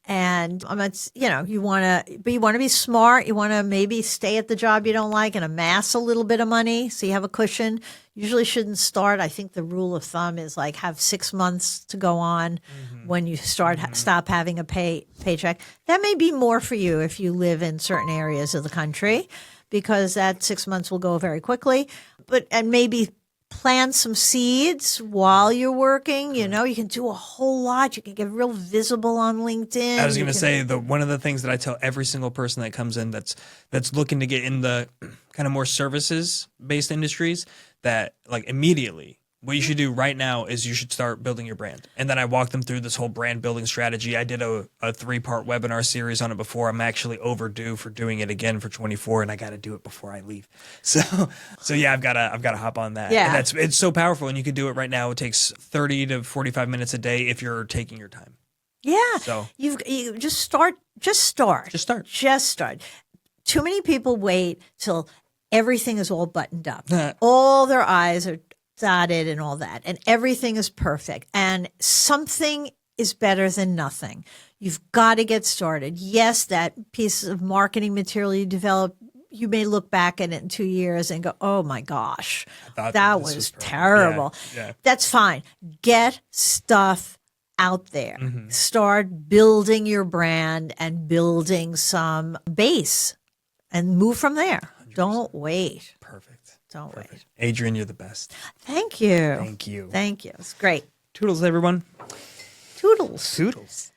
And you want to be smart. You want to maybe stay at the job you don't like and amass a little bit of money so you have a cushion. Usually shouldn't start. I think the rule of thumb is like have 6 months to go on when you stop having a paycheck. That may be more for you if you live in certain areas of the country, because that 6 months will go very quickly. And maybe plant some seeds while you're working. You can do a whole lot. You can get real visible on LinkedIn. I was going to say one of the things that I tell every single person that comes in that's looking to get in the kind of more services based industries, that like immediately what you should do right now is you should start building your brand. And then I walk them through this whole brand building strategy. I did a 3-part webinar series on it before. I'm actually overdue for doing it again for 24, and I got to do it before I leave. So yeah, I've got to hop on that. Yeah. And it's so powerful, and you can do it right now. It takes 30 to 45 minutes a day if you're taking your time. Yeah. So you just start. Just start. Too many people wait till everything is all buttoned up. All their I's are dotted and all that, and everything is perfect. And something is better than nothing. You've got to get started. Yes, that piece of marketing material you develop, you may look back at it in 2 years and go, oh my gosh, that was terrible. Yeah. That's fine. Get stuff out there. Start building your brand and building some base and move from there. 100%. Don't wait. Perfect. Don't wait. Adrian, you're the best. Thank you. Thank you. Thank you. It's great. Toodles, everyone. Toodles. Toodles.